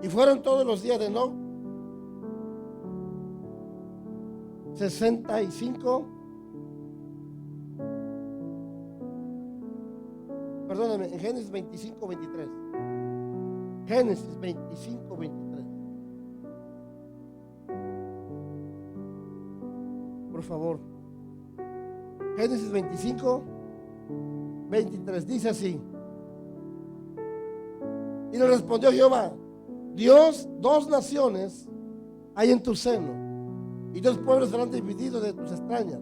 y fueron todos los días de Enoc 65, perdóname, en Génesis 25:23. Génesis 25:23. Por favor. Génesis 25:23 dice así. Y le respondió Jehová: Dios, dos naciones hay en tu seno, y dos pueblos serán divididos de tus extrañas.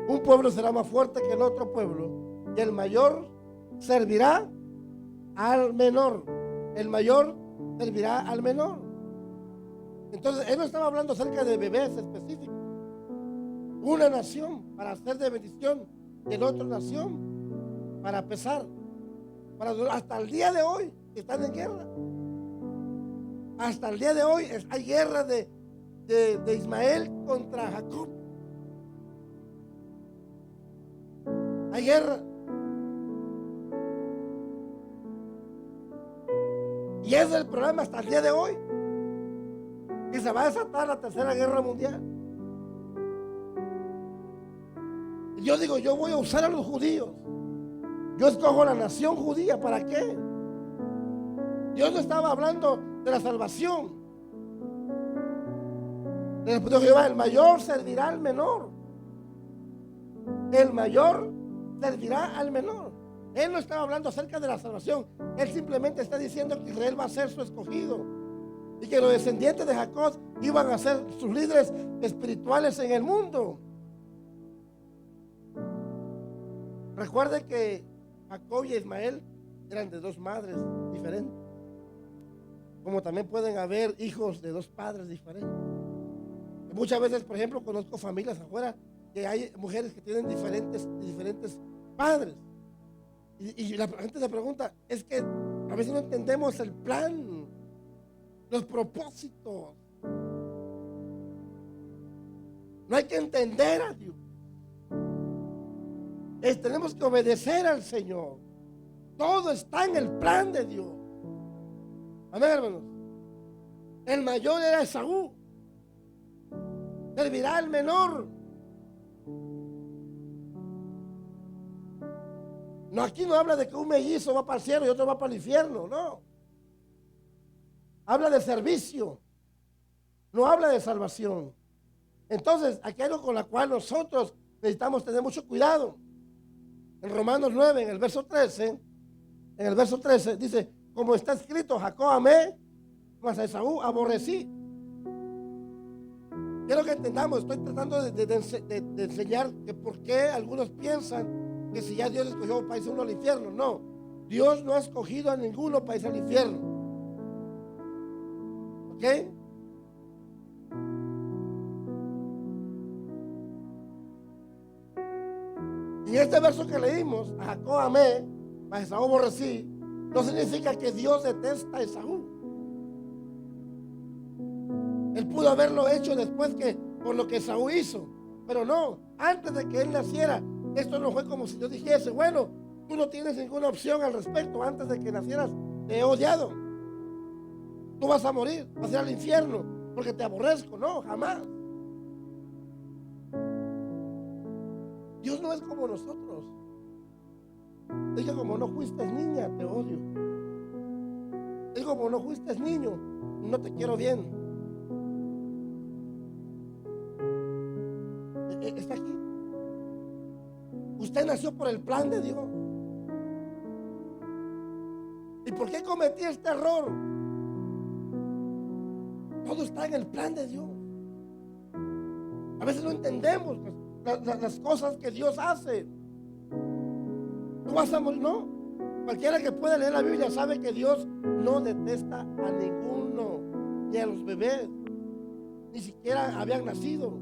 Un pueblo será más fuerte que el otro pueblo, y el mayor servirá al menor. El mayor servirá al menor. Entonces, él no estaba hablando acerca de bebés específicos. Una nación para hacer de bendición y en otra nación para pesar. Hasta el día de hoy están en guerra. Hasta el día de hoy hay guerra de Ismael contra Jacob. Hay guerra. Y ese es el problema hasta el día de hoy. Y se va a desatar la tercera guerra mundial. Y yo digo, yo voy a usar a los judíos. Yo escojo la nación judía. ¿Para qué? Dios no estaba hablando de la salvación. Le respondió Jehová: el mayor servirá al menor. El mayor servirá al menor. Él no estaba hablando acerca de la salvación. Él simplemente está diciendo que Israel va a ser su escogido y que los descendientes de Jacob iban a ser sus líderes espirituales en el mundo. Recuerde que Jacob y Ismael eran de dos madres diferentes, como también pueden haber hijos de dos padres diferentes. Y muchas veces, por ejemplo, conozco familias afuera que hay mujeres que tienen diferentes padres. Y la gente se pregunta, es que a veces no entendemos el plan, los propósitos. No hay que entender a Dios. Tenemos que obedecer al Señor. Todo está en el plan de Dios. Amén, hermanos. El mayor era Esaú. Servirá al menor. No, aquí no habla de que un mellizo va para el cielo y otro va para el infierno, no. Habla de servicio, no habla de salvación. Entonces, aquí hay algo con la cual nosotros necesitamos tener mucho cuidado. En Romanos 9, en el verso 13, dice, como está escrito, Jacob amé, mas a Esaú aborrecí. Quiero que entendamos, estoy tratando de enseñar que por qué algunos piensan que si ya Dios escogió un país uno al infierno. No, Dios no ha escogido a ninguno país al infierno. ¿Ok? Y este verso que leímos, a Jacob amé, mas a Esaú aborrecí, no significa que Dios detesta a Esaú. Él pudo haberlo hecho después que por lo que Esaú hizo, pero no, antes de que él naciera. Esto no fue como si yo dijese, bueno, tú no tienes ninguna opción al respecto. Antes de que nacieras te he odiado. Tú vas a morir, vas a ir al infierno porque te aborrezco. No, jamás. Dios no es como nosotros. Dice, como no fuiste niña, te odio. Dice, como no fuiste niño, no te quiero bien. Está aquí. Usted nació por el plan de Dios. ¿Y por qué cometí este error? Todo está en el plan de Dios. A veces no entendemos las cosas que Dios hace. Tú vas a morir, no. Cualquiera que pueda leer la Biblia sabe que Dios no detesta a ninguno, ni a los bebés, ni siquiera habían nacido.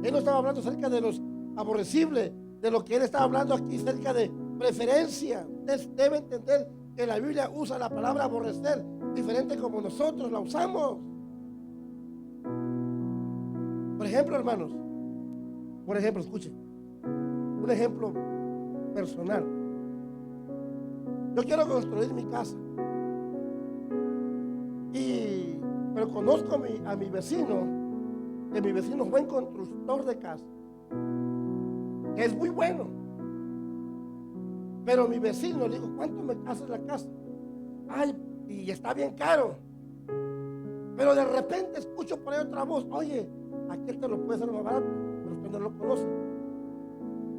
Él no estaba hablando acerca de los aborrecibles, de lo que él estaba hablando aquí acerca de preferencia. Usted debe entender que la Biblia usa la palabra aborrecer diferente como nosotros la usamos. Por ejemplo, hermanos, escuchen, un ejemplo personal. Yo quiero construir mi casa, pero conozco a mi vecino, que mi vecino es buen constructor de casa, que es muy bueno. Pero mi vecino le digo, ¿cuánto me haces la casa? Ay, y está bien caro. Pero de repente escucho por ahí otra voz, oye, aquel te lo puede hacer más barato, pero usted no lo conoce.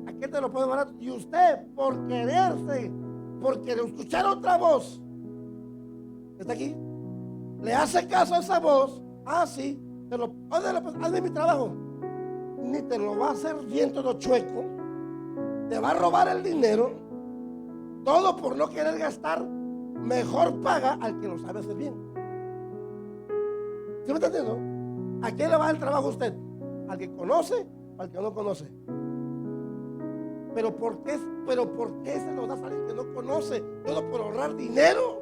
Aquel te lo puede más barato. Y usted, por escuchar otra voz, está aquí, le hace caso a esa voz. Ah, sí, hazme mi trabajo. Ni te lo va a hacer bien todo chueco, te va a robar el dinero Todo por no querer gastar. Mejor paga al que lo sabe hacer bien. ¿Sí me está entendiendo? ¿A quién le va el trabajo usted? ¿Al que conoce o al que no conoce? ¿Pero por qué se lo das a alguien que no conoce? Todo por ahorrar dinero.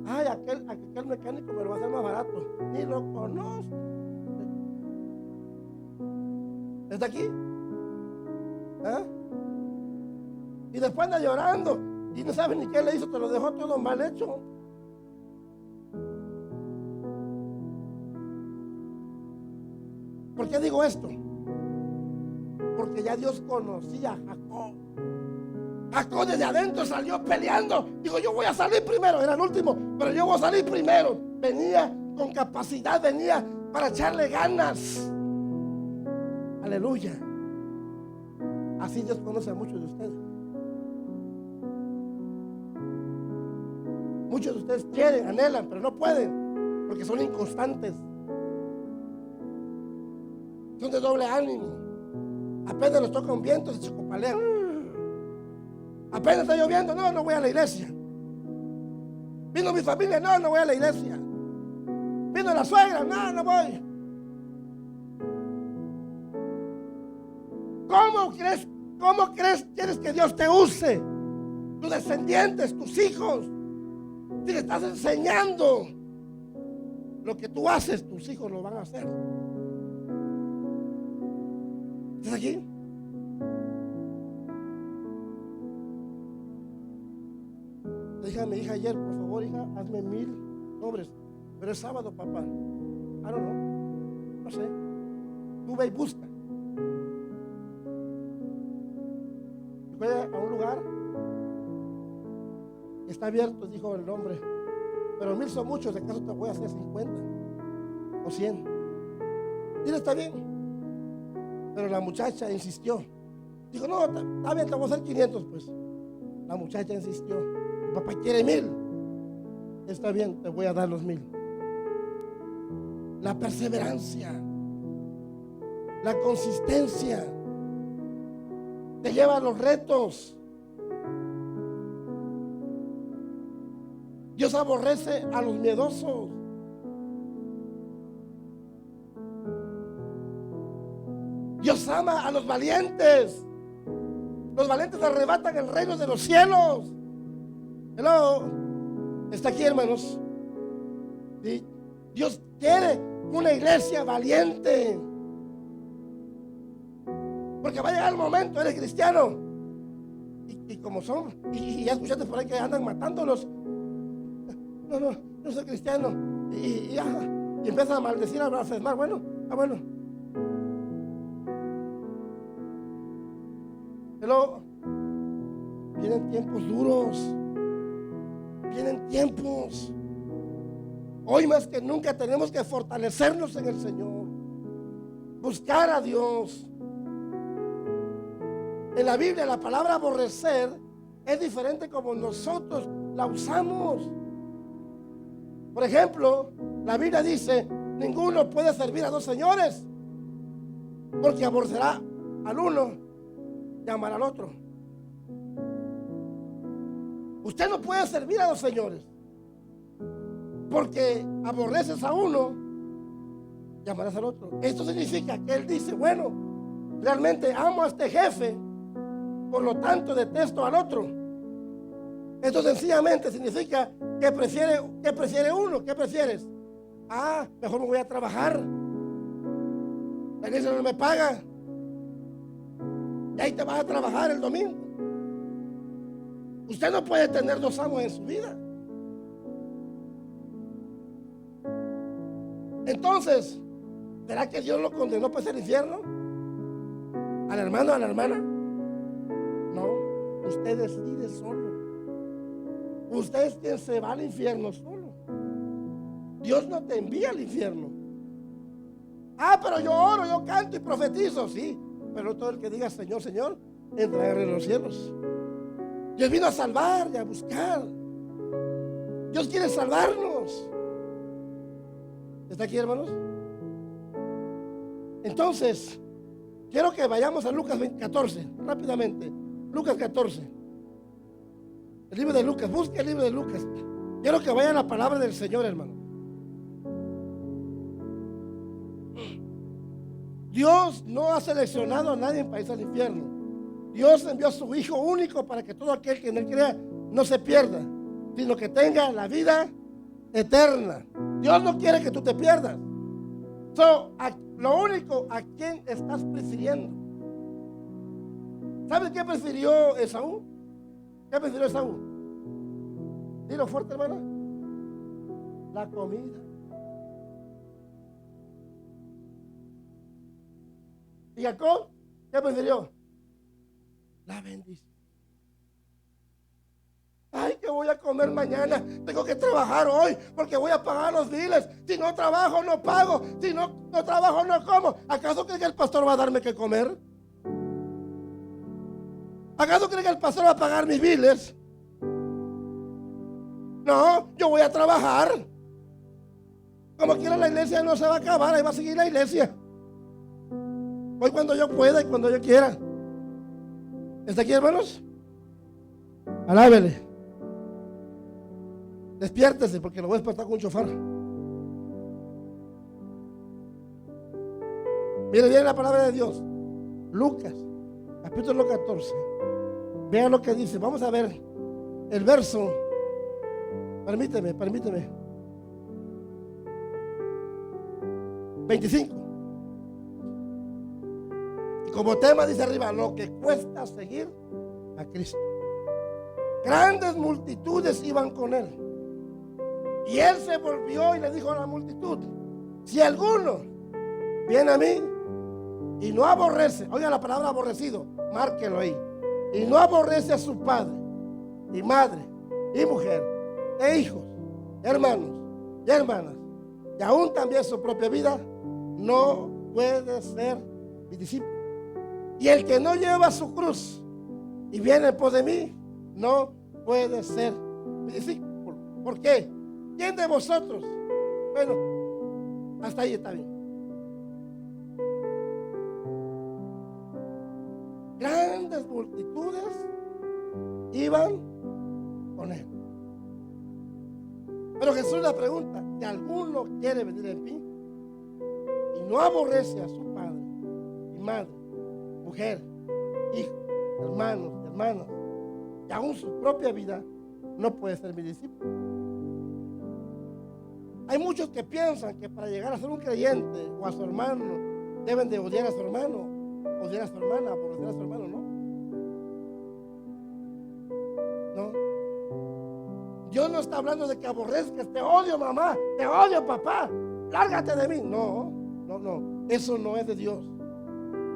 Ay, aquel mecánico me lo va a hacer más barato. Ni lo conoce. ¿Está aquí? ¿Ah? Y después anda llorando y no sabe ni qué le hizo, te lo dejó todo mal hecho. ¿Por qué digo esto? Porque ya Dios conocía a Jacob. Jacob desde adentro salió peleando. Digo, yo voy a salir primero, era el último, pero yo voy a salir primero. Venía con capacidad, venía para echarle ganas. Aleluya. Así Dios conoce a muchos de ustedes. Muchos de ustedes quieren, anhelan, pero no pueden, porque son inconstantes. Son de doble ánimo. Apenas les toca un viento, se chocopalean. Apenas está lloviendo, no voy a la iglesia. Vino mi familia, no voy a la iglesia. Vino la suegra, no voy. ¿Cómo crees quieres que Dios te use? Tus descendientes, tus hijos. Si le estás enseñando lo que tú haces, tus hijos lo van a hacer. ¿Estás aquí? Le dije a mi hija ayer, por favor, hija, hazme 1000 sobres. Pero es sábado, papá. No sé. Tú ve y busca. Fue a un lugar, está abierto, dijo el hombre, pero 1000 son muchos, de caso te voy a hacer 50 o 100. Dile, está bien. Pero la muchacha insistió. Dijo, no, está bien, te voy a hacer 500 pues. La muchacha insistió. Mi papá quiere 1000. Está bien, te voy a dar los 1000. La perseverancia, la consistencia te lleva a los retos. Dios aborrece a los miedosos. Dios ama a los valientes. Los valientes arrebatan el reino de los cielos. Hello. Está aquí, hermanos. ¿Sí? Dios quiere una iglesia valiente. Porque va a llegar el momento, eres cristiano. Y como son, y ya escuchaste por ahí que andan matándolos. No soy cristiano. Y empiezan a maldecir, a blasfemar. Bueno. Pero vienen tiempos duros. Vienen tiempos. Hoy más que nunca tenemos que fortalecernos en el Señor. Buscar a Dios. En la Biblia la palabra aborrecer es diferente como nosotros la usamos. Por ejemplo, la Biblia dice, ninguno puede servir a dos señores, porque aborrecerá al uno y amará al otro. Usted no puede servir a dos señores, porque aborreces a uno y amarás al otro. Esto significa que él dice, bueno, realmente amo a este jefe, por lo tanto detesto al otro. Esto sencillamente significa que prefiere uno. ¿Qué prefieres? Mejor me voy a trabajar. La iglesia no me paga. Y ahí te vas a trabajar el domingo. Usted no puede tener dos amos en su vida. Entonces, ¿será que Dios lo condenó para el infierno? ¿Al hermano, a la hermana? No, usted decide solo. Usted es quien se va al infierno solo. Dios no te envía al infierno. Pero yo oro, yo canto y profetizo. Sí, pero todo el que diga Señor, Señor, entrará en los cielos. Dios vino a salvar y a buscar. Dios quiere salvarnos. ¿Está aquí, hermanos? Entonces, Quiero que vayamos a Lucas 14, rápidamente. Lucas 14. El libro de Lucas, busque el libro de Lucas. Quiero que vaya a la palabra del Señor, hermano. Dios no ha seleccionado a nadie para irse al infierno. Dios envió a su Hijo único para que todo aquel que en él crea no se pierda, sino que tenga la vida eterna. Dios no quiere que tú te pierdas. Lo único a quien estás prefiriendo. ¿Sabes qué prefirió Esaú? ¿Qué prefirió Esaú? Dilo fuerte, hermana. La comida. ¿Y Jacob? ¿Qué prefirió? La bendición. Ay, que voy a comer mañana. Tengo que trabajar hoy porque voy a pagar los biles. Si no trabajo, no pago. Si no trabajo, no como. ¿Acaso cree que el pastor va a darme que comer? ¿Acaso cree que el pastor va a pagar mis biles? No, yo voy a trabajar. Como quiera, la iglesia no se va a acabar. Ahí va a seguir la iglesia. Voy cuando yo pueda y cuando yo quiera. ¿Está aquí, hermanos? Alábele. Despiértese porque lo voy a despertar con un chofar. Mire bien la palabra de Dios. Lucas, capítulo 14. Vean lo que dice. Vamos a ver el verso. Permíteme. 25. Y como tema dice arriba, lo que cuesta seguir a Cristo. Grandes multitudes iban con él. Y él se volvió y le dijo a la multitud: si alguno viene a mí y no aborrece, oiga la palabra aborrecido, márquelo ahí, y no aborrece a su padre y madre y mujer e hijos, hermanos y hermanas, y aún también su propia vida, no puede ser mi discípulo. Y el que no lleva su cruz y viene en pos de mí, no puede ser mi discípulo. ¿Por qué? ¿Quién de vosotros? Bueno, hasta ahí está bien. Grandes multitudes iban con él. Pero Jesús le pregunta: si alguno quiere venir en mí y no aborrece a su padre y madre, mujer, hijo, hermanos, hermanas, y aún su propia vida, no puede ser mi discípulo. Hay muchos que piensan que para llegar a ser un creyente o a su hermano deben de odiar a su hermano, odiar a su hermana, aborrecer a su hermano. No. Dios no está hablando de que aborrezcas. Te odio, mamá, te odio, papá, lárgate de mí. No, eso no es de Dios.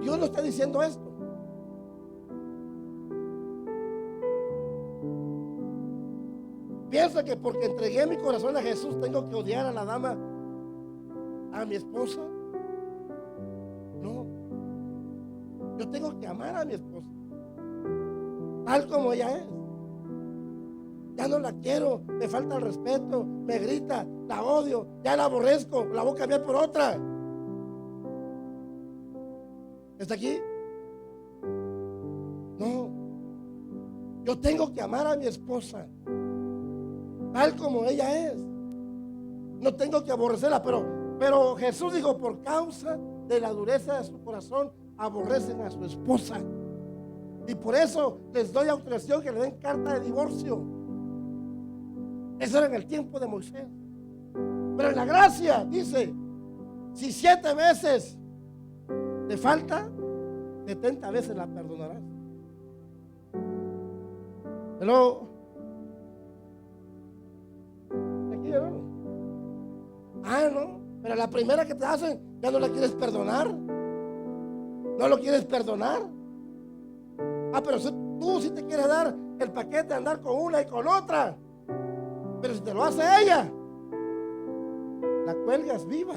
Dios no está diciendo esto. Piensa que porque entregué mi corazón a Jesús tengo que odiar a la dama, a mi esposa. No, yo tengo que amar a mi esposa tal como ella es. Ya no la quiero, me falta el respeto, me grita, la odio, ya la aborrezco, la voy a cambiar por otra. ¿Está aquí? No, yo tengo que amar a mi esposa tal como ella es. No tengo que aborrecerla, pero Jesús dijo: por causa de la dureza de su corazón aborrecen a su esposa, y por eso les doy autorización que le den carta de divorcio. Eso era en el tiempo de Moisés. Pero en la gracia dice: si 7 veces te falta, 70 veces la perdonarás. Pero no, pero la primera que te hacen ya no la quieres perdonar. No lo quieres perdonar. Pero si tú sí te quieres dar el paquete de andar con una y con otra, pero si te lo hace ella, la cuelgas viva,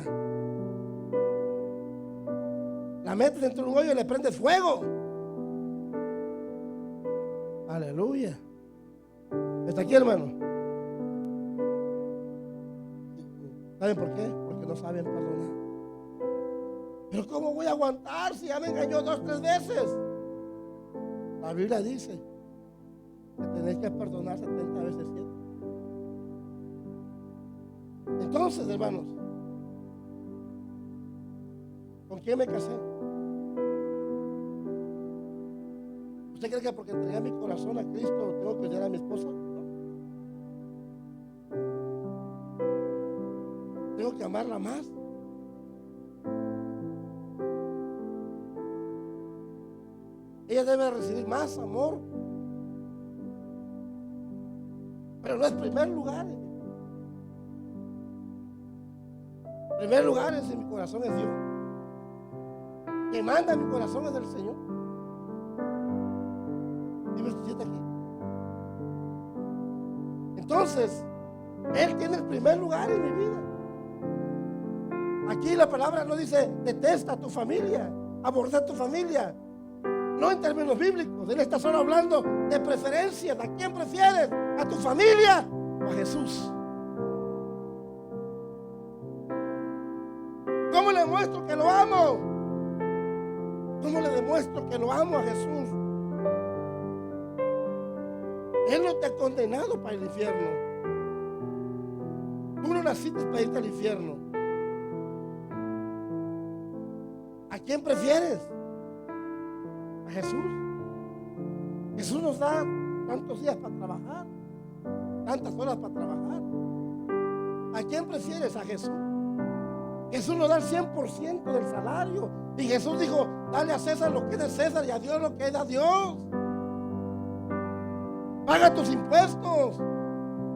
la metes dentro de un hoyo y le prendes fuego. Aleluya. ¿Está aquí, hermano? ¿Saben por qué? Porque no saben perdonar. Pero ¿cómo voy a aguantar si ya me engañó 2, 3 veces? La Biblia dice que tenéis que perdonar 70 veces 7. Entonces, hermanos, ¿con quién me casé? ¿Usted cree que porque entregué mi corazón a Cristo tengo que odiar a mi esposa? No. Tengo que amarla más. Ella debe recibir más amor. Pero no es primer lugar. Primer lugar en mi corazón es Dios. Que manda mi corazón es el Señor. Dime si está aquí. Entonces, Él tiene el primer lugar en mi vida. Aquí la palabra no dice detesta a tu familia, aborda a tu familia. No en términos bíblicos. Él está solo hablando de preferencias. ¿A quién prefieres? ¿A tu familia o a Jesús? ¿Cómo le muestro que lo amo? ¿Cómo le demuestro que lo amo a Jesús? Él no te ha condenado para el infierno. Tú no naciste para irte al infierno. ¿A quién prefieres? A Jesús. Jesús nos da tantos días para trabajar, tantas horas para trabajar. ¿A quién prefieres? A Jesús. Jesús nos da el 100% del salario. Y Jesús dijo: dale a César lo que es de César y a Dios lo que es de Dios. Paga tus impuestos,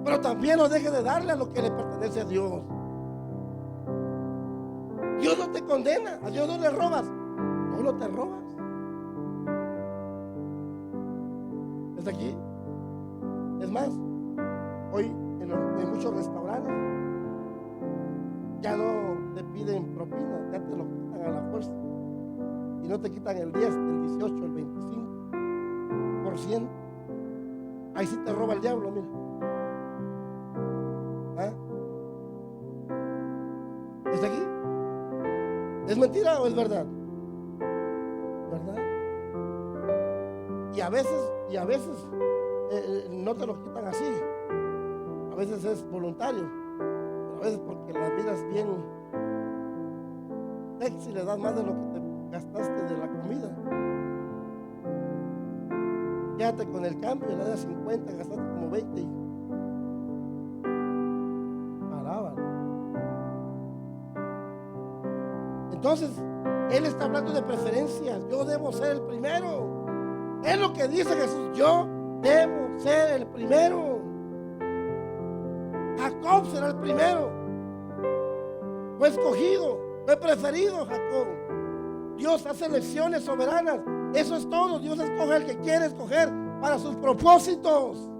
pero también no dejes de darle a lo que le pertenece a Dios. Dios no te condena, a Dios no le robas, no lo te robas. ¿Está aquí? Es más, hoy en muchos restaurantes ya no te piden propina, ya te lo quitan a la fuerza. Y no te quitan el 10, el 18, el 25%. Ahí sí te roba el diablo, mira. ¿Ah? ¿Está aquí? ¿Es mentira o es verdad? ¿Verdad? Y a veces no te lo quitan así. A veces es voluntario. Pero a veces porque la vida es bien sexy, le das más de lo que te gastaste de la comida. Quédate con el cambio, le das 50, gastaste como 20 y paraban. Entonces, Él está hablando de preferencias. Yo debo ser el primero. Es lo que dice Jesús. Yo debo ser el primero. Jacob será el primero. Fue escogido, fue preferido Jacob. Dios hace elecciones soberanas. Eso es todo. Dios escoge el que quiere escoger para sus propósitos.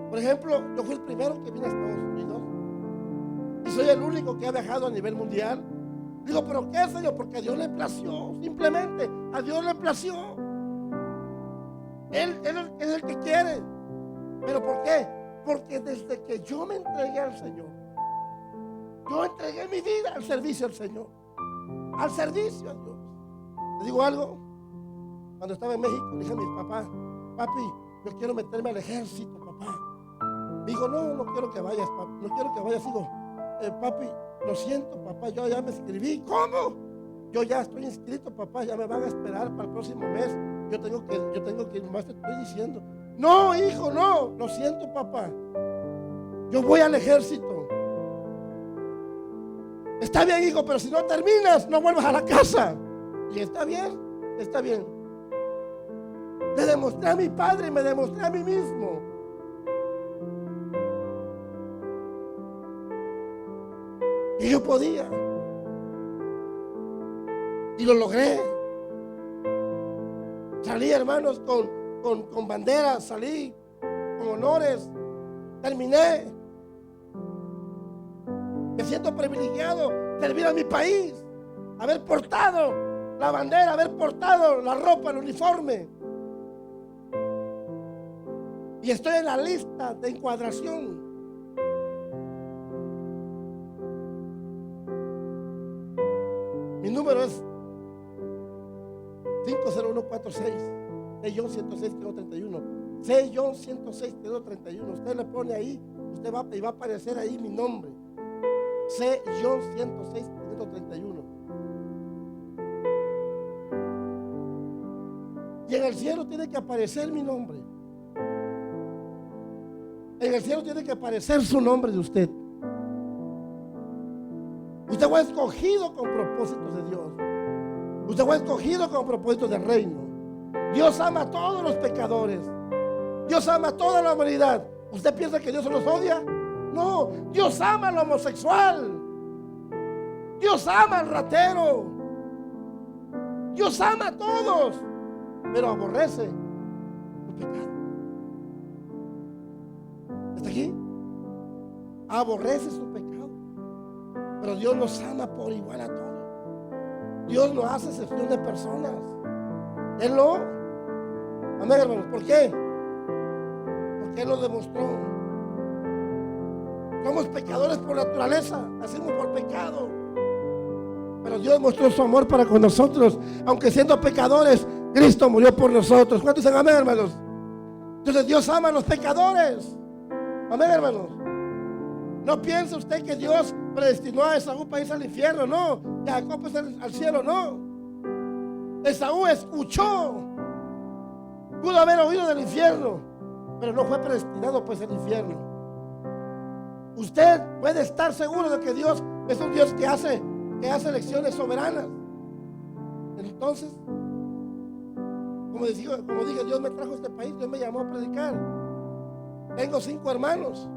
Por ejemplo, yo fui el primero que vine a Estados Unidos y soy el único que ha viajado a nivel mundial. Digo, ¿pero qué, Señor? Porque a Dios le plació. Simplemente a Dios le plació. Él es el que quiere. ¿Pero por qué? Porque desde que yo me entregué al Señor, yo entregué mi vida al servicio al Señor, al servicio a Dios. ¿Te digo algo? Cuando estaba en México, le dije a mi papá: papi, yo quiero meterme al ejército, papá. Me dijo: no quiero que vayas, papi, no quiero que vayas. Digo, papi, lo siento, papá, yo ya me inscribí. ¿Cómo? Yo ya estoy inscrito, papá, ya me van a esperar para el próximo mes. Yo tengo que ir, más te estoy diciendo. No, hijo, no, lo siento, papá. Yo voy al ejército. Está bien, hijo, pero si no terminas, no vuelvas a la casa. Y está bien, está bien. Le demostré a mi padre y me demostré a mí mismo. Y yo podía. Y lo logré. Salí, hermanos, con banderas, salí con honores. Terminé. Me siento privilegiado servir a mi país, haber portado la bandera, haber portado la ropa, el uniforme. Y estoy en la lista de encuadración. Mi número es 50146. John 106, 31. John 106, 31. Usted le pone ahí, usted va y va a aparecer ahí mi nombre. John 106, 31. Y en el cielo tiene que aparecer mi nombre. En el cielo tiene que aparecer su nombre de usted. Usted fue escogido con propósitos de Dios. Usted fue escogido con propósitos del reino. Dios ama a todos los pecadores. Dios ama a toda la humanidad. ¿Usted piensa que Dios se los odia? No, Dios ama al homosexual. Dios ama al ratero. Dios ama a todos, pero aborrece el pecado. ¿Está aquí? Aborrece su pecado. Pero Dios nos ama por igual a todos. Dios no hace excepción de personas. Él no. Amén, hermanos. ¿Por qué? Porque Él lo demostró. Somos pecadores por naturaleza. Nacimos por pecado. Pero Dios mostró su amor para con nosotros. Aunque siendo pecadores, Cristo murió por nosotros. ¿Cuántos dicen amén, hermanos? Entonces Dios ama a los pecadores. Amén, hermanos. No piense usted que Dios predestinó a Esaú para irse al infierno. No. Jacob pues al cielo. No. Esaú escuchó. Pudo haber oído del infierno, pero no fue predestinado pues al infierno. Usted puede estar seguro de que Dios es un Dios que hace elecciones soberanas. Entonces, como dije, Dios me trajo a este país, Dios me llamó a predicar. Tengo 5 hermanos.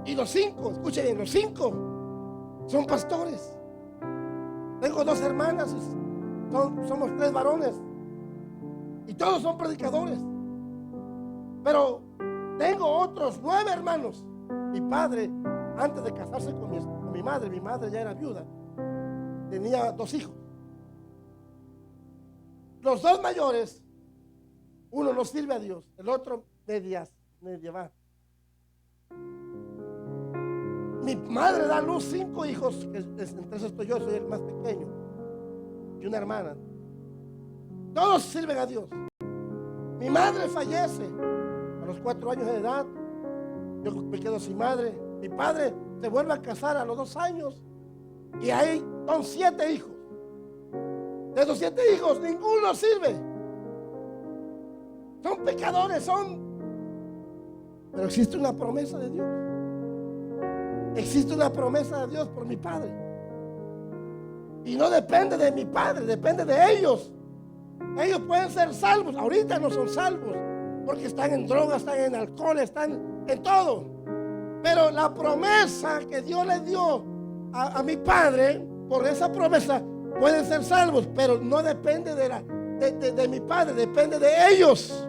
Y los 5, escuchen bien, los 5 son pastores. Tengo 2 hermanas y somos 3 varones. Y todos son predicadores. Pero tengo otros 9 hermanos. Mi padre, antes de casarse con mi madre ya era viuda. Tenía 2 hijos. Los 2 mayores, uno no sirve a Dios, el otro media va. Mi madre da a luz 5 hijos, entre esos estoy yo, soy el más pequeño, y una hermana. Todos sirven a Dios. Mi madre fallece a los 4 años de edad. Yo me quedo sin madre. Mi padre se vuelve a casar a los 2 años. Y ahí son 7 hijos. De esos 7 hijos, ninguno sirve. Son pecadores, Pero existe una promesa de Dios. Existe una promesa de Dios por mi padre. Y no depende de mi padre, depende de ellos. Ellos pueden ser salvos. Ahorita no son salvos porque están en drogas, están en alcohol, están en todo. Pero la promesa que Dios le dio a mi padre, por esa promesa pueden ser salvos, pero no depende de mi padre, depende de ellos.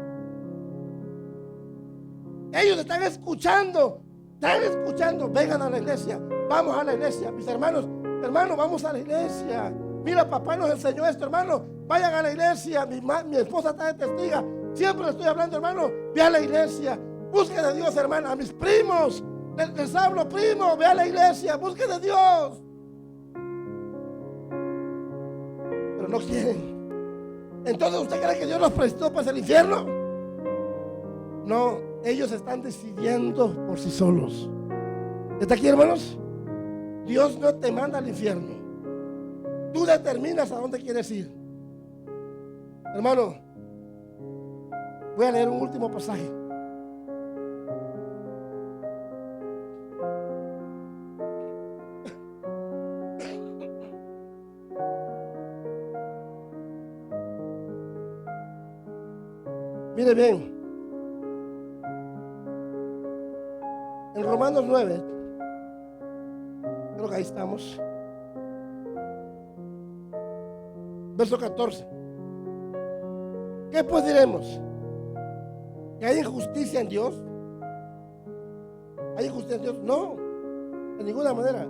Ellos están escuchando, vengan a la iglesia, vamos a la iglesia, mis hermanos, vamos a la iglesia. Mira, papá nos enseñó esto, hermano, vayan a la iglesia. Mi esposa está de testiga, siempre le estoy hablando, hermano, ve a la iglesia, busque de Dios, hermano. A mis primos les hablo, primo, ve a la iglesia, busque de Dios. Pero no quieren. Entonces, ¿usted cree que Dios los prestó para el infierno? No, ellos están decidiendo por sí solos. ¿Está aquí, hermanos? Dios no te manda al infierno. Tú determinas a dónde quieres ir. Hermano, voy a leer un último pasaje. Mire bien, en Romanos 9, creo que ahí estamos, verso 14. ¿Qué pues diremos? ¿Que hay injusticia en Dios? ¿Hay injusticia en Dios? No, de ninguna manera.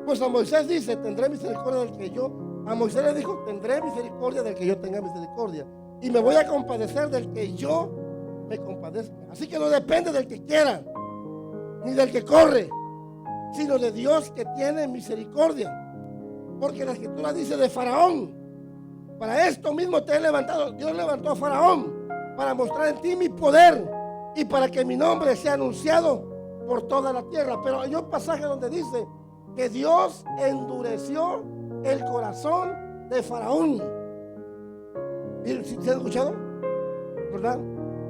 Pues a Moisés dice, tendré misericordia del que yo. A Moisés le dijo, tendré misericordia del que yo tenga misericordia. Y me voy a compadecer del que yo me compadezca. Así que no depende del que quiera, ni del que corre, sino de Dios que tiene misericordia. Porque la escritura dice de Faraón: para esto mismo te he levantado. Dios levantó a Faraón para mostrar en ti mi poder y para que mi nombre sea anunciado por toda la tierra. Pero hay un pasaje donde dice que Dios endureció el corazón de Faraón. ¿Sí han escuchado? ¿Verdad?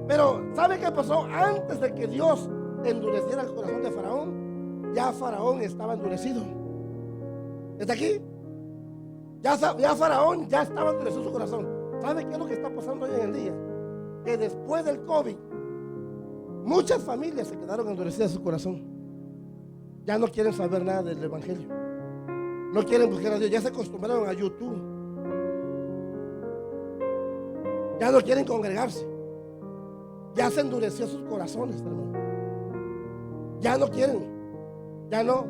Pero ¿sabe qué pasó? Antes de que Dios endureciera el corazón de Faraón, ya Faraón estaba endurecido. ¿Está aquí? Ya Faraón ya estaba endurecido su corazón. ¿Sabe qué es lo que está pasando hoy en el día? Que después del COVID, muchas familias se quedaron endurecidas su corazón. Ya no quieren saber nada del evangelio. No quieren buscar a Dios. Ya se acostumbraron a YouTube. Ya no quieren congregarse. Ya se endureció sus corazones, hermano. Ya no quieren. Ya no.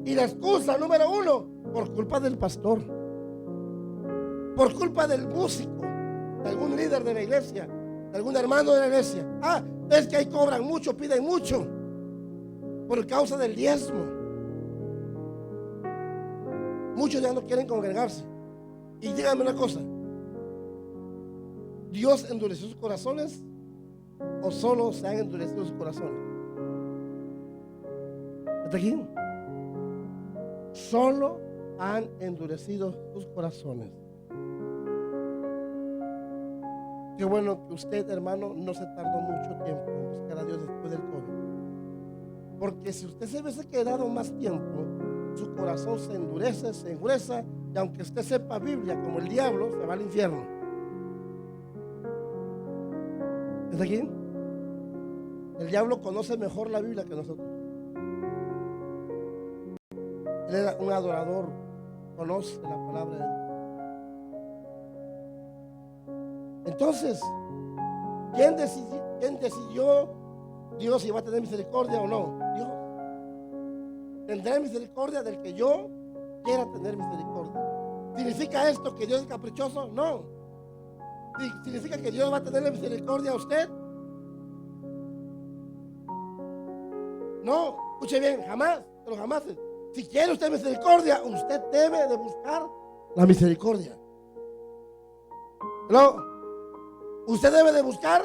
Y la excusa número uno: por culpa del pastor, por culpa del músico, de algún líder de la iglesia, de algún hermano de la iglesia. Es que ahí cobran mucho, piden mucho, por causa del diezmo. Muchos ya no quieren congregarse. Y díganme una cosa: ¿Dios endureció sus corazones o solo se han endurecido sus corazones? ¿Está aquí? Solo han endurecido sus corazones. Qué bueno que usted, hermano, no se tardó mucho tiempo en buscar a Dios después del COVID. Porque si usted se hubiese quedado más tiempo, su corazón se endurece, se engruesa, y aunque usted sepa Biblia como el diablo, se va al infierno. ¿Está aquí? El diablo conoce mejor la Biblia que nosotros. Él era un adorador, conoce la palabra de Dios. Entonces, ¿quién decidió Dios si va a tener misericordia o no? Dios. Tendré misericordia del que yo quiera tener misericordia. ¿Significa esto que Dios es caprichoso? No. ¿Significa que Dios va a tener misericordia a usted? No, escuche bien, jamás, pero jamás. Si quiere usted misericordia, usted debe de buscar la misericordia. ¿No? Usted debe de buscar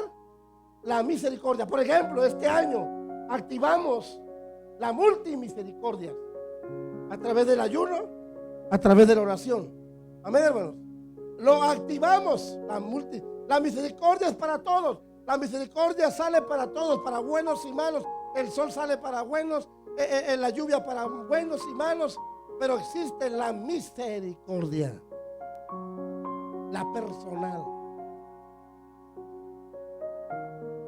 la misericordia. Por ejemplo, este año activamos la multimisericordia a través del ayuno, a través de la oración. Amén, hermanos. Lo activamos. La misericordia es para todos. La misericordia sale para todos, para buenos y malos. El sol sale para buenos, la lluvia para buenos y malos. Pero existe la misericordia, la personal.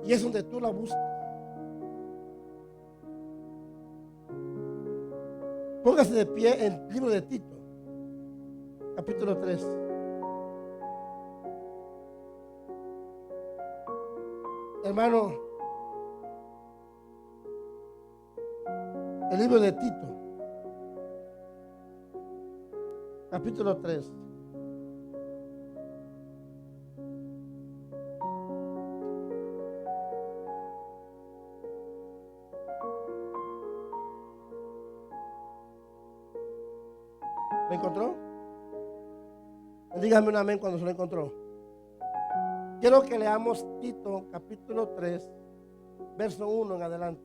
Y es donde tú la buscas. Póngase de pie en el libro de Tito, capítulo 3. Hermano, el libro de Tito, capítulo 3. ¿Lo encontró? Dígame un amén cuando se lo encontró. Quiero que leamos Tito capítulo 3, verso 1 en adelante.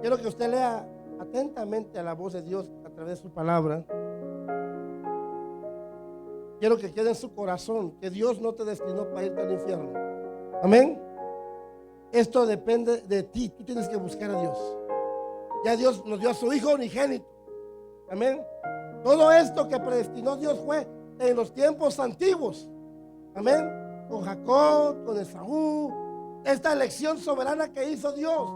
Quiero que usted lea atentamente a la voz de Dios a través de su palabra. Quiero que quede en su corazón que Dios no te destinó para irte al infierno. Amén. Esto depende de ti. Tú tienes que buscar a Dios. Ya Dios nos dio a su Hijo unigénito. Amén. Todo esto que predestinó Dios fue en los tiempos antiguos. Amén. Con Jacob, con Esaú. Esta elección soberana que hizo Dios,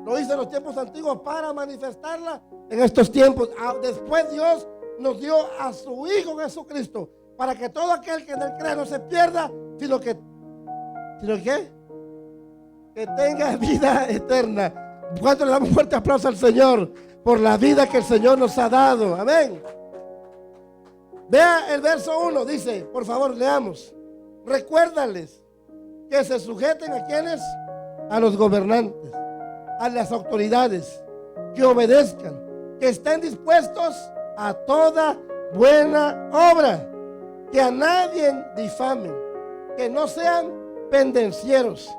lo hizo en los tiempos antiguos para manifestarla en estos tiempos. Después Dios nos dio a su Hijo Jesucristo para que todo aquel que en él crea no se pierda, sino que tenga vida eterna. ¿Cuánto le damos un fuerte aplauso al Señor por la vida que el Señor nos ha dado? Amén. Vea el verso 1, dice, por favor, leamos. Recuérdales que se sujeten a quienes, a los gobernantes, a las autoridades, que obedezcan, que estén dispuestos a toda buena obra, que a nadie difamen, que no sean pendencieros,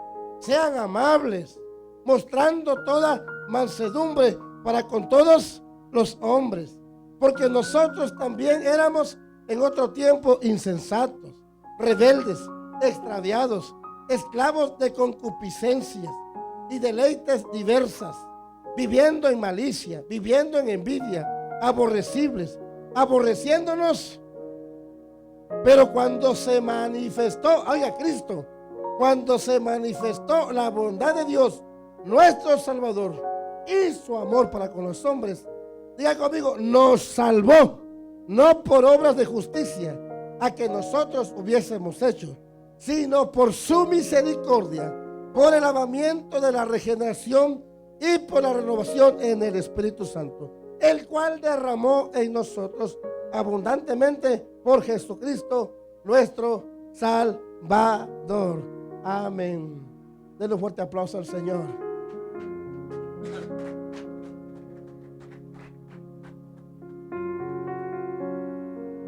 sean amables, mostrando toda mansedumbre para con todos los hombres, porque nosotros también éramos en otro tiempo insensatos, rebeldes, extraviados, esclavos de concupiscencias y deleites diversas, viviendo en malicia, viviendo en envidia, aborrecibles, aborreciéndonos. Pero cuando se manifestó, oiga, Cristo, cuando se manifestó la bondad de Dios, nuestro Salvador, y su amor para con los hombres, diga conmigo, nos salvó, no por obras de justicia a que nosotros hubiésemos hecho, sino por su misericordia, por el lavamiento de la regeneración y por la renovación en el Espíritu Santo, el cual derramó en nosotros abundantemente por Jesucristo nuestro Salvador. Amén. Denle un fuerte aplauso al Señor.